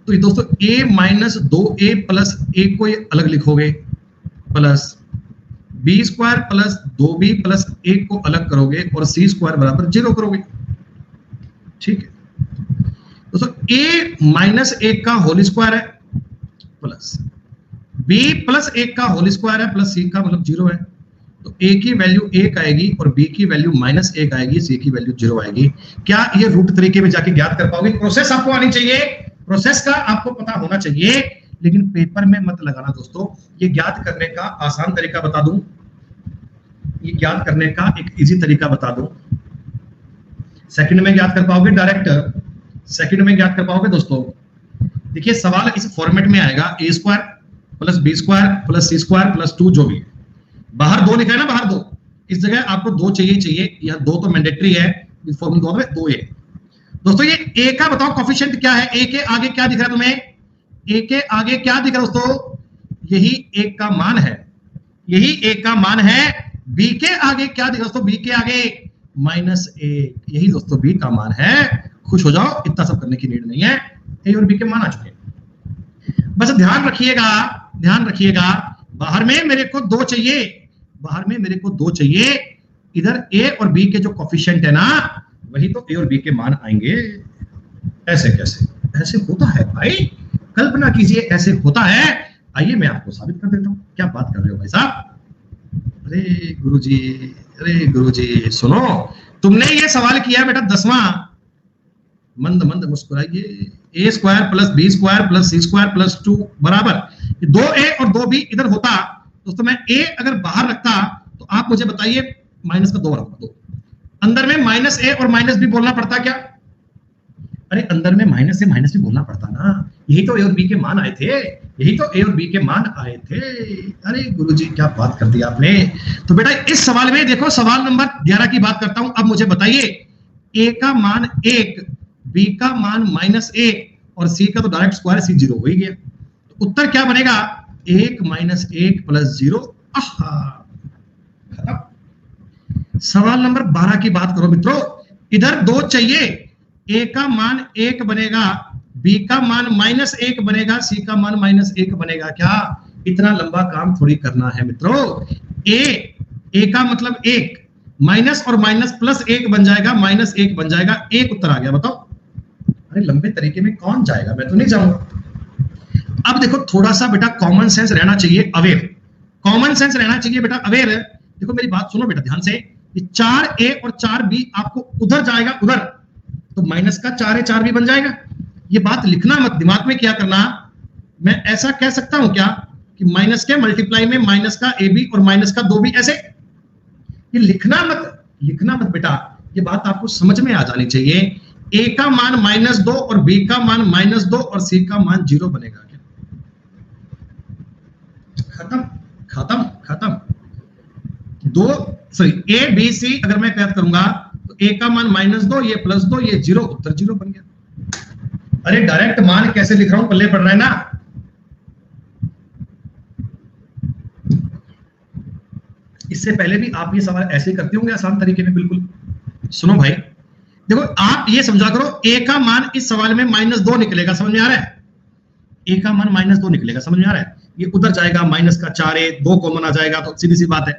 तो ये दोस्तों a माइनस 2a प्लस 1 को ये अलग लिखोगे, plus b square plus 2b plus 1 को अलग करोगे और c स्क्वायर बराबर 0 करोगे। ठीक है दोस्तों, a माइनस 1 का होल स्क्वायर है, प्लस b प्लस 1 का होल स्क्वायर है, प्लस c का मतलब 0 है। तो a की वैल्यू 1 आएगी और b की वैल्यू माइनस 1 आएगी, c की वैल्यू 0 आएगी। क्या ये रूट तरीके में जाके ज्ञात कर पाओगे? प्रोसेस आपको आनी चाहिए, प्रोसेस का आपको पता होना चाहिए, लेकिन पेपर में मत लगाना दोस्तों। ये ज्ञात करने का आसान तरीका बता दूं, ये ज्ञात करने का एक इजी तरीका बता दूं। सेकंड में ज्ञात कर पाओगे, डायरेक्ट सेकंड में ज्ञात कर पाओगे दोस्तों। देखिए सवाल इस फॉर्मेट में आएगा, a square plus b square plus c square plus 2 जो भी है। बाहर 2 लिखा है ना, बाहर 2, इस जगह आपको 2 चाहिए, या 2 तो मैंडेटरी है, फॉर्मूला में 2 है। दोस्तों ये a का बताओ कोफिशिएंट क्या है? a के आगे क्या दिख रहा है तुम्हें? a के आगे क्या दिख रहा है दोस्तों? यही 1 का मान है, यही 1 का मान है। b के आगे क्या दिख रहा है दोस्तों? b के आगे माइनस 1, यही दोस्तों b का मान है। खुश हो जाओ, इतना सब करने की नीड नहीं है, a और b के मान आ चुके हैं। बस ध्यान रखिएगा, ध्यान रखिएगा, बाहर में मेरे को 2 चाहिए, बाहर में मेरे को 2 चाहिए। इधर a और b के जो कोफिशिएंट है ना, वही तो a और b के मान आएंगे। ऐसे कैसे? ऐसे होता है भाई, कल्पना कीजिए ऐसे होता है। आइए मैं आपको साबित कर देता हूं। क्या बात कर रहे हो भाई साहब? अरे गुरुजी, अरे गुरुजी सुनो, तुमने ये सवाल किया बेटा 10वां। मंद मंद मुस्कुराइए। a square plus b square plus c square plus 2 बराबर 2a और 2b इधर होता। दोस्तों मैं a अगर बाहर रखता तो आप मुझे बताइए, माइनस का 2 रखता, 2 अंदर में माइनस a और माइनस b बोलना पड़ता क्या? अरे अंदर में माइनस से माइनस भी बोलना पड़ता ना, यही तो a और b के मान आए थे, यही तो a और b के मान आए थे। अरे गुरुजी क्या बात कर दी आपने। तो बेटा इस सवाल में देखो, सवाल नंबर 11 की बात करता हूं। अब मुझे बताइए a का मान 1, b का मान माइनस 1 और c का तो डायरेक्ट स्क्वायर, c 0 हो ही गया। तो उत्तर क्या बनेगा? 1 माइनस 1 प्लस 0। खत्म। सवाल नंबर 12 की बात करो मित्रों, इधर 2 चाहिए, a का मान 1 बनेगा, b का मान माइनस 1 बनेगा, c का मान माइनस 1 बनेगा। क्या इतना लंबा काम थोड़ी करना है मित्रों। a का मतलब 1, माइनस और माइनस प्लस 1 बन जाएगा, माइनस 1 बन जाएगा, 1 उत्तर आ गया। बताओ अरे लंबे तरीके में कौन जाएगा? मैं तो नहीं जाऊंगा। अब देखो थोड़ा सा बेटा कॉमन सेंस रहना चाहिए, अवेयर, कॉमन सेंस रहना चाहिए बेटा, अवेयर। देखो मेरी बात सुनो बेटा ध्यान से, ये 4a और 4b आपको उधर जाएगा, उधर, तो माइनस का 4a 4b बन जाएगा। ये बात लिखना मत, दिमाग में क्या करना, मैं ऐसा कह सकता हूं क्या कि माइनस के मल्टीप्लाई में माइनस का ab और माइनस का 2b, ऐसे ये लिखना मत, लिखना मत बेटा। ये बात आपको समझ में आ जानी चाहिए। a का मान -2 और b का मान -2 और c का मान 0 बनेगा। क्या खत्म खत्म खत्म। 2 सॉरी a b c अगर मैं कैद करूंगा तो a का मान -2, ये +2, ये 0, उत्तर 0 बन गया। अरे डायरेक्ट मान कैसे लिख रहा हूं, पल्ले पड़ रहा है ना। इससे पहले भी आप ये सवाल ऐसे करते होंगे आसान तरीके में, बिल्कुल। सुनो भाई देखो, आप ये समझा करो, a का मान इस सवाल में -2 निकलेगा, समझ में आ रहा है? a का मान -2 निकलेगा, समझ में आ रहा है? ये उधर जाएगा, माइनस का 4a, 2 कॉमन आ जाएगा, तो सीधी सी बात है।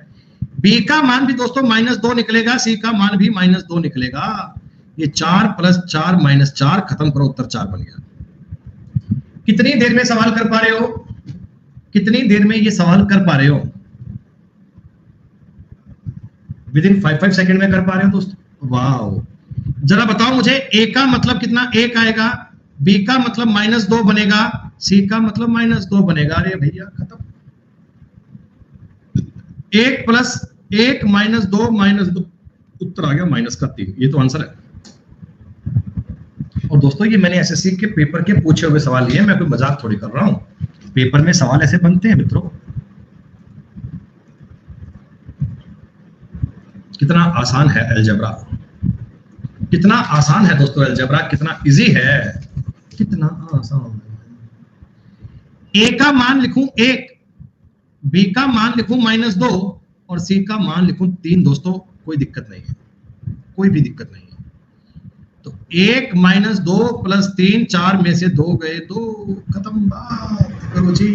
b का मान भी दोस्तों -2 निकलेगा, c का मान भी -2 निकलेगा। ये 4 + 4 - 4, खत्म करो, उत्तर 4 बन गया। कितनी देर में सवाल कर पा रहे हो? कितनी देर में ये सवाल कर पा रहे हो? विदिन 5 सेकंड में कर पा रहे हो दोस्तों। वाह, जरा बताओ मुझे, a का मतलब कितना 1 आएगा, b का मतलब -2 बनेगा, c का मतलब -2 बनेगा। अरे भैया खत्म। 1 + 1 -2 -2, उत्तर आ गया -3। ये तो आंसर है। और दोस्तों ये मैंने एसएससी के पेपर के पूछे हुए सवाल लिए, मैं कोई मजाक थोड़ी कर रहा हूं। पेपर में सवाल ऐसे बनते हैं मित्रों। कितना आसान है अलजेब्रा, कितना आसान है दोस्तों अलजेब्रा, कितना इजी है, कितना आसान है। a का मान लिखूं 1, b का मान लिखूं -2, और सी का मान लिखूं 3, दोस्तों कोई दिक्कत नहीं है, कोई भी दिक्कत नहीं है। तो 1 माइनस 2 प्लस 3, 4 में से 2 गए तो खत्म बात करो जी।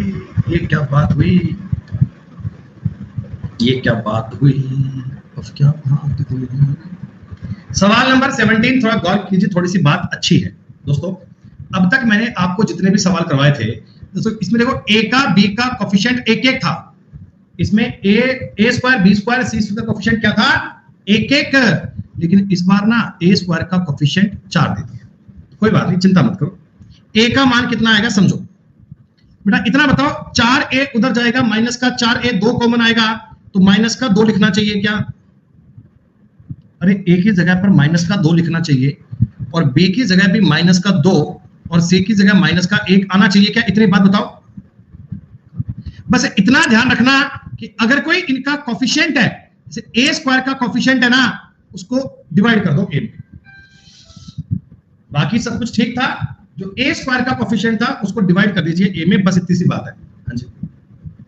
ये क्या बात हुई, ये क्या बात हुई, अब क्या बात हुई। सवाल नंबर 17, थोड़ा गौर कीजिए, थोड़ी सी बात अच्छी है दोस्तों। अब तक मैंने आपको जितने भी सवाल करवाए थे दोस्तों, इसमें देखो ए का बी का कोफिशिएंट एक एक था। इसमें ए स्क्वायर बी स्क्वायर सी स्क्वायर का कोफिशिएंट क्या था, एक एक। लेकिन इस बार ना ए स्क्वायर का कोफिशिएंट 4 दे दिया। कोई बात नहीं, चिंता मत करो। ए का मान कितना आएगा समझो बेटा, इतना बताओ, 4a उधर जाएगा, माइनस का 4a 2 कॉमन आएगा, तो माइनस का 2 लिखना चाहिए क्या? अरे ए की जगह पर माइनस का 2 लिखना चाहिए, और बी की जगह भी माइनस का 2, और सी की जगह माइनस का 1 आना चाहिए क्या? इतनी बात बताओ। बस इतना ध्यान रखना कि अगर कोई इनका कोफिशिएंट है, जैसे ए स्क्वायर का कोफिशिएंट है ना, उसको डिवाइड कर दो ए में। बाकी सब कुछ ठीक था, जो ए स्क्वायर का कोफिशिएंट था उसको डिवाइड कर दीजिए ए में, बस इतनी सी बात है। हाँ जी,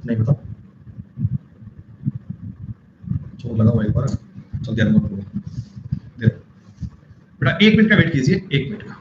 नहीं बताओ, छोड़ लगा हुआ एक बार, चल ध्यान मत करो बेटा, 1 मिनट का वेट कीजिए, 1 मिनट का।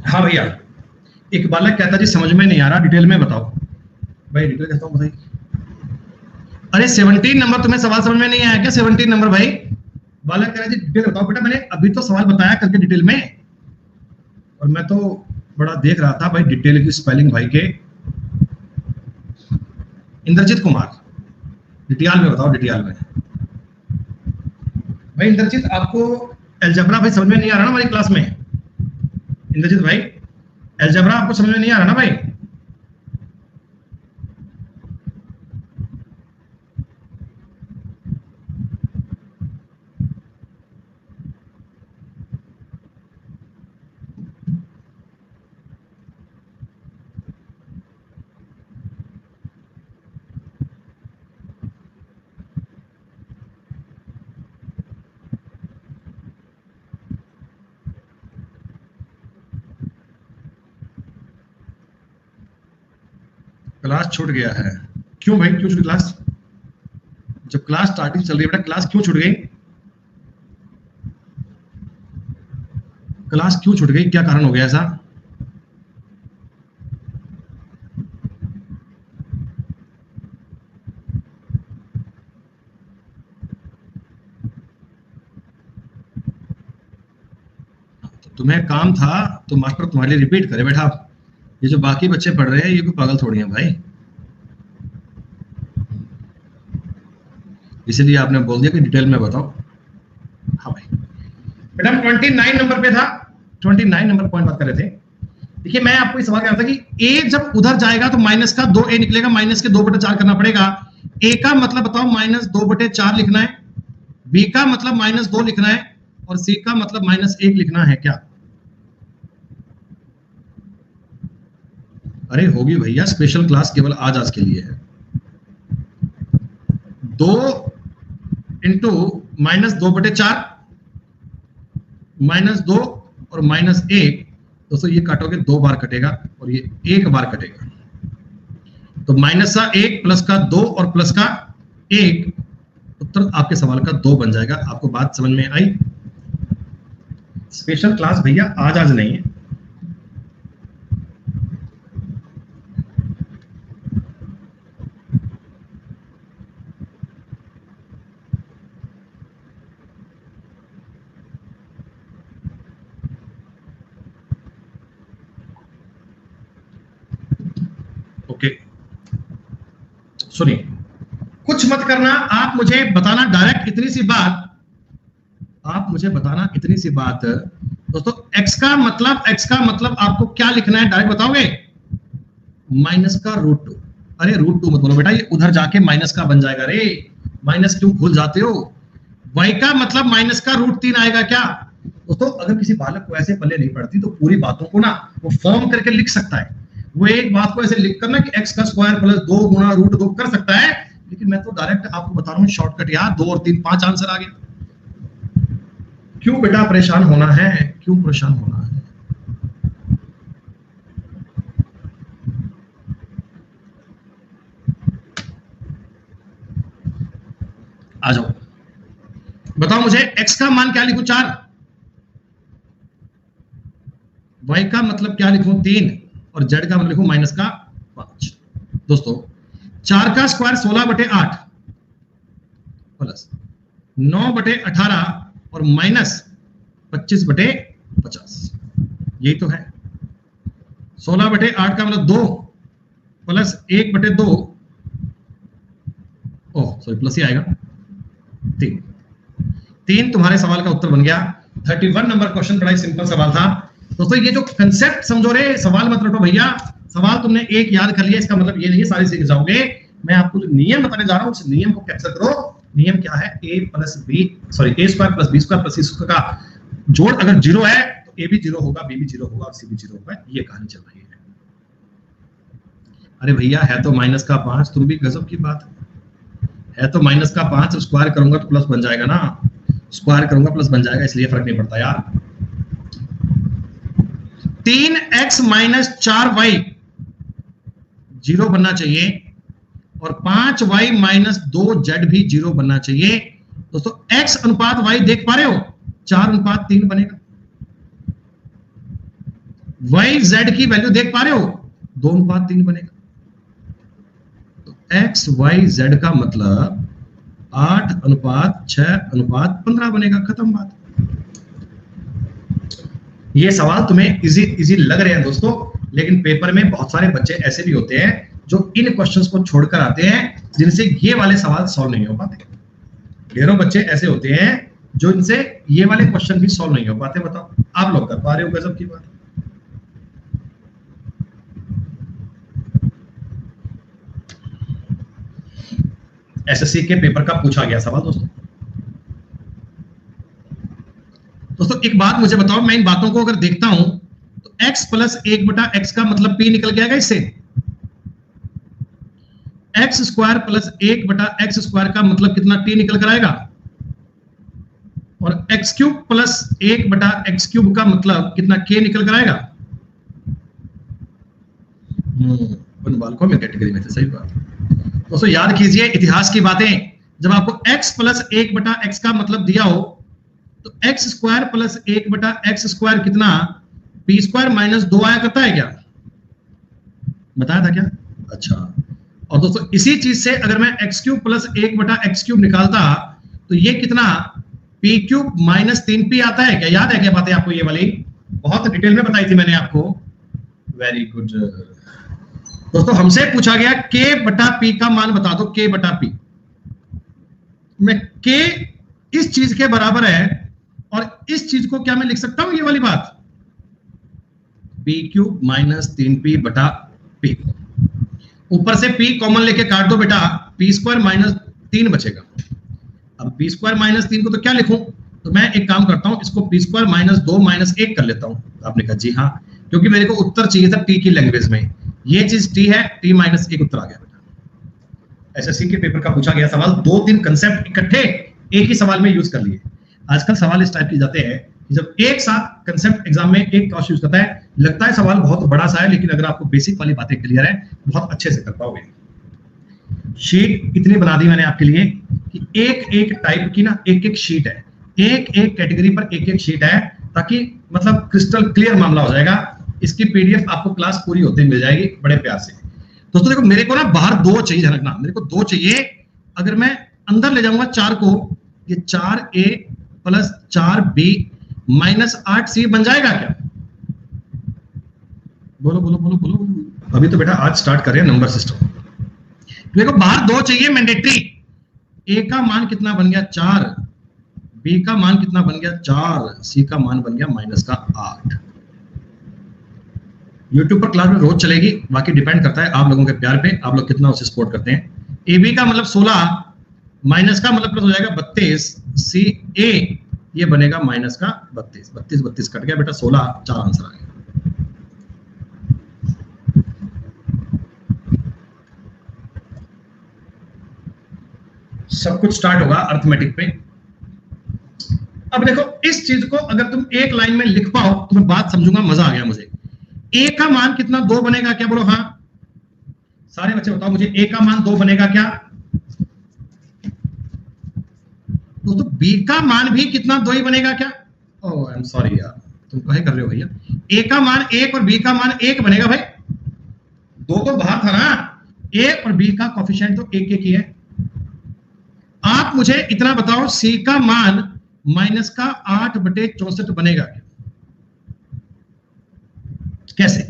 हाँ भैया, एक बालक कहता जी समझ में नहीं आ रहा, डिटेल में बताओ। भाई डिटेल कहता हूँ बताइए। अरे 17 नंबर तुम्हें सवाल समझ में नहीं आया क्या? 17 नंबर भाई, बालक कह रहा है जी डिटेल बताओ। बेटा मैंने अभी तो सवाल बताया करके डिटेल में, और मैं तो बड़ा देख रहा था भाई डिटेल की स्पेलिंग भाई के। इंद्रजीत कुमार, डिटेल में बताओ, डिटेल में। भाई इंद्रजीत, आपको अलजेब्रा भाई समझ में नहीं आ रहा ना हमारी क्लास में? इंद्रजीत भाई, अलजेब्रा आपको समझ में नहीं आ रहा ना भाई? क्लास छूट गया है? क्यों भाई, क्यों छूटी क्लास? जब क्लास स्टार्टिंग चल रही है बेटा, क्लास क्यों छूट गई? क्लास क्यों छूट गई, क्या कारण हो गया ऐसा? तो तुम्हें काम था तो मास्टर तुम्हारे लिए रिपीट करे बैठा। ये जो बाकी बच्चे पढ़ रहे हैं ये कोई पागल थोड़ी है भाई, इसलिए आपने बोल दिया कि डिटेल में बताओ। हाँ भाई, बेटा 29 नंबर पे था, 29 नंबर पॉइंट बात कर रहे थे। देखिए मैं आपको सवाल कह रहा था कि ए जब उधर जाएगा तो माइनस का 2a निकलेगा, माइनस के 2/4 करना पड़ेगा। ए का मतलब बताओ माइनस 2/4 लिखना है, बी का मतलब माइनस 2 लिखना है, और सी का मतलब -1 लिखना है क्या? अरे होगी भैया, स्पेशल क्लास केवल आज आज के लिए है। 2 इंटू -2/4, -2 और -1, दोस्तों ये काटोगे 2 बार कटेगा और ये 1 बार कटेगा, तो माइनस का 1 प्लस का 2 और प्लस का 1, उत्तर आपके सवाल का 2 बन जाएगा। आपको बात समझ में आई? स्पेशल क्लास भैया आज आज नहीं है। ओके सुनिए, कुछ कुछ मत करना, आप मुझे बताना डायरेक्ट इतनी सी बात, आप मुझे बताना इतनी सी बात दोस्तों, x का मतलब आपको क्या लिखना है डायरेक्ट बताओगे? माइनस का रूट टू। अरे रूट टू मत बोलो बेटा, ये उधर जाके माइनस का बन जाएगा। रे माइनस क्यों भूल जाते हो? y का मतलब माइनस का रूट 3 आएगा क्या? दोस्तों अगर किसी बालक को ऐसे पल्ले नहीं पड़ती तो पूरी बातों को ना वो फॉर्म करके लिख सकता है। वो एक बात को ऐसे लिख कर ना कि x का स्क्वायर प्लस 2 गुना रूट 2 कर सकता है, लेकिन मैं तो डायरेक्ट आपको बता रहा हूँ शॉर्टकट, यार 2 और 3 5 आंसर आ गया। क्यों बेटा परेशान होना है, क्यों परेशान होना है? आ जाओ, बताओ मुझे x का मान क्या लिखूं? 4, y का मतलब क्या लिखूं? 3, और z का मतलब लिखूं माइनस का 5। दोस्तों 4 का स्क्वायर 16/8 प्लस 9/18 और माइनस 25/50, यही तो है। 16/8 का मतलब 2 प्लस 1/2, ओह सॉरी प्लस ही आएगा, 3 तुम्हारे सवाल का उत्तर बन गया। 31 नंबर क्वेश्चन, बड़ा ही सिंपल सवाल था दोस्तों। ये जो कंसेप्ट समझो रे, सवाल मत रटो भैया। सवाल तुमने एक याद कर लिया, इसका मतलब ये नहीं सारे सीख जाओगे। मैं आपको जो नियम बताने जा रहा हूं उस नियम को कैप्चर करो। नियम क्या है? a plus B sorry a square plus B square plus C square का जोड़ अगर 0 है तो a भी 0 होगा, b भी 0 होगा और c भी 0 होगा। ये कहानी चल रही है। अरे भैया है तो माइनस का 5, तुम भी गजब की बात है तो माइनस का 5, स्क्वायर करूंगा तो प्लस बन जाएगा ना, स्क्वायर करूंगा प्लस बन जाएगा, इसलिए फर्क नहीं पड़ता यार। 3x माइनस 4y 0 बनना चाहिए और 5y माइनस 2z भी 0 बनना चाहिए। दोस्तों x अनुपात y देख पा रहे हो? 4:3 बनेगा। y z की वैल्यू देख पा रहे हो? 2:3 बनेगा। तो x y z का मतलब 8:6:15 बनेगा। खत्म बात। ये सवाल तुम्हें इजी लग रहे हैं दोस्तों, लेकिन पेपर में बहुत सारे बच्चे ऐसे भी होते हैं जो इन क्वेश्चंस को छोड़कर आते हैं, जिनसे ये वाले सवाल सॉल्व नहीं हो पाते। ढेरों बच्चे ऐसे होते हैं जो इनसे ये वाले क्वेश्चन भी सॉल्व नहीं हो पाते। बताओ आप लोग कर पा रहे हो? गजब की बात। एसएससी के पेपर का पूछा गया सवाल दोस्तों। एक बात मुझे बताओ, मैं इन बातों को अगर देखता हूं तो x प्लस 1/x का मतलब p निकल के आएगा इससे। x square plus 1/x square का मतलब कितना t निकल कर आएगा, और x cube plus 1/x cube का मतलब कितना k निकल कर आएगा। बालकों में कैटेगरी में थे, सही बात। दोस्तों याद कीजिए इतिहास की बातें, जब आपको x प्लस 1/x का मतलब दिया हो तो x square plus 1/x square कितना p स्क्वायर माइनस 2 आया करता है क्या? बताया था क्या? अच्छा, और दोस्तों इसी चीज से अगर मैं x cube plus 1/x cube निकालता तो ये कितना p क्यूब माइनस 3p आता है क्या? याद है क्या बातें आपको? ये वाली बहुत डिटेल में बताई थी मैंने आपको। वेरी गुड दोस्तों। हमसे पूछा गया k/p का मान बता दो। k/p में k इस चीज के बराबर है और इस चीज को क्या मैं लिख सकता हूं? ये वाली बात p क्यूब माइनस 3p/p। ऊपर से p कॉमन लेके काट दो बेटा, p स्क्वायर माइनस 3 बचेगा। अब p स्क्वायर माइनस 3 को तो क्या लिखूं? तो मैं एक काम करता हूं, इसको p स्क्वायर माइनस 2 माइनस 1 कर लेता हूं। आपने कहा जी हाँ, क्योंकि मेरे को उत्तर चाहिए था t की लैंग्वेज में। ये चीज t है, t माइनस 1 उत्तर आ गया बेटा। एसएससी के पेपर का पूछा गया सवाल, 2-3 कंसेप्ट इकट्ठे एक ही सवाल में यूज कर लिए। आजकल सवाल इस टाइप के जाते हैं कि जब एक साथ कंसेप्ट एग्जाम में एक टॉस यूज करता है, लगता है सवाल बहुत बड़ा सा है, लेकिन अगर आपको बेसिक वाली बातें क्लियर है बहुत अच्छे से कर पाओगे। शीट इतनी बना दी मैंने आपके लिए कि एक एक टाइप की ना एक एक शीट है, एक एक कैटेगरी पर एक एक शीट है, ताकि मतलब क्रिस्टल क्लियर मामला हो जाएगा। इसकी पीडीएफ आपको क्लास पूरी होते मिल जाएगी बड़े प्यार से। दोस्तों देखो मेरे को ना बाहर 2 चाहिए, ध्यान रखना, मेरे को 2 चाहिए। अगर मैं अंदर ले जाऊंगा 4 को, ये 4a plus 4b minus 8c बन जाएगा क्या? बोलो बोलो बोलो बोलो। अभी तो बेटा आज स्टार्ट कर रहे हैं नंबर सिस्टम। मेरे को बाहर 2 चाहिए मैंडेटरी, ए का मान कितना बन गया 4, बी का मान कितना बन गया 4, सी का मान बन गया -8। यूट्यूब पर क्लास में रोज चलेगी, बाकी डिपेंड करता है आप लोगों के प्यार पे, आप लोग कितना उसे सपोर्ट करते हैं। ए बी का मतलब 16, माइनस का मतलब प्लस हो जाएगा 32, सी ए ये बनेगा -32, 32 कट गया बेटा, 16 4 आंसर आ गया। सब कुछ स्टार्ट होगा अर्थमेटिक पे। अब देखो इस चीज को अगर तुम एक लाइन में लिख पाओ तो मैं बात समझूंगा, मजा आ गया मुझे। ए का मान कितना 2 बनेगा क्या, बोलो हाँ। सारे बच्चे बताओ मुझे, ए का मान 2 बनेगा क्या दोस्तों? बी का मान भी कितना 2 ही बनेगा क्या? ओह आई एम सॉरी यार, तुम कहे कर रहे हो भैया। ए का मान 1 और बी का मान 1 बनेगा भाई, 2 तो बाहर था ना, ए और बी का कोफिशिएंट तो 1 ही है। आप मुझे इतना बताओ, सी का मान -8/64 बनेगा क्या? कैसे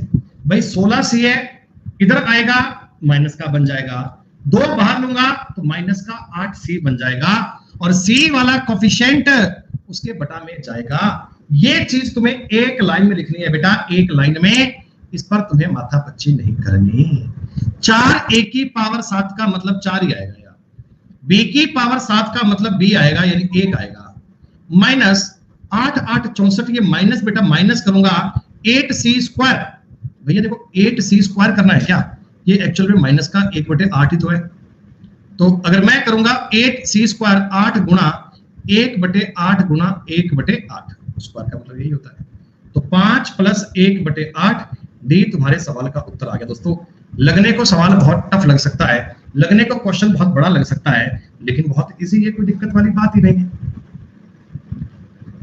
भाई? 16 सी है, इधर आएगा माइनस का बन जाएगा, 2 बाहर लूंगा तो -8 सी बन जाएगा, और सी वाला कोफिशिएंट उसके बटा में जाएगा। ये चीज तुम्हें एक लाइन में लिखनी है बेटा, एक लाइन में, इस पर तुम्हें माथापच्ची नहीं करनी। 4 ए की पावर 7 का मतलब 4 ही आएगा यार, बी की पावर 7 का मतलब बी आएगा यानी 1 आएगा, -8 8 64, ये माइनस बेटा माइनस करूंगा 8c²। भैया देखो 8c² करना है क्या, ये एक्चुअल में माइनस का 1/8 ही तो है। तो अगर मैं करूंगा 8c², 8 गुणा 1/8 गुणा 1/8, स्क्वायर का मतलब यही होता है। तो 5 + 1/8, डी तुम्हारे सवाल का उत्तर आ गया। दोस्तों लगने को सवाल बहुत टफ लग सकता है, लगने को क्वेश्चन बहुत बड़ा लग सकता है, लेकिन बहुत इजी है, कोई दिक्कत वाली बात ही नहीं है।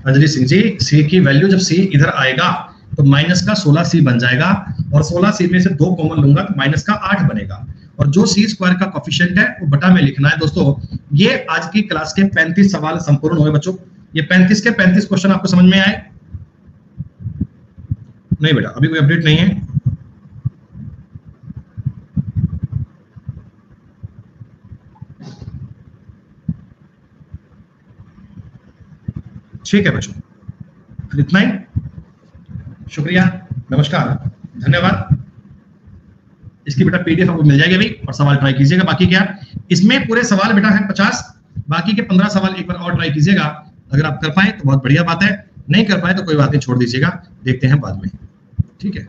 अंजलि सिंह जी, सी की वैल्यू जब सी इधर आएगा तो -16c बन जाएगा, और 16c में से 2 कॉमन लूंगा तो -8 बनेगा, और जो c² का कोफिशिएंट है वो बटा में लिखना है। दोस्तों ये आज की क्लास के 35 सवाल संपूर्ण हुए बच्चों। ये 35 के 35 क्वेश्चन आपको समझ में आए? नहीं बेटा अभी कोई अपडेट नहीं है। ठीक है बच्चों, फिर इतना ही। शुक्रिया, नमस्कार, धन्यवाद। इसकी बेटा पीडीएफ आपको मिल जाएगी अभी, और सवाल ट्राई कीजिएगा। बाकी क्या इसमें पूरे सवाल बेटा है 50, बाकी के 15 सवाल एक बार और ट्राई कीजिएगा। अगर आप कर पाए तो बहुत बढ़िया बात है, नहीं कर पाए तो कोई बात नहीं, छोड़ दीजिएगा, देखते हैं बाद में। ठीक है।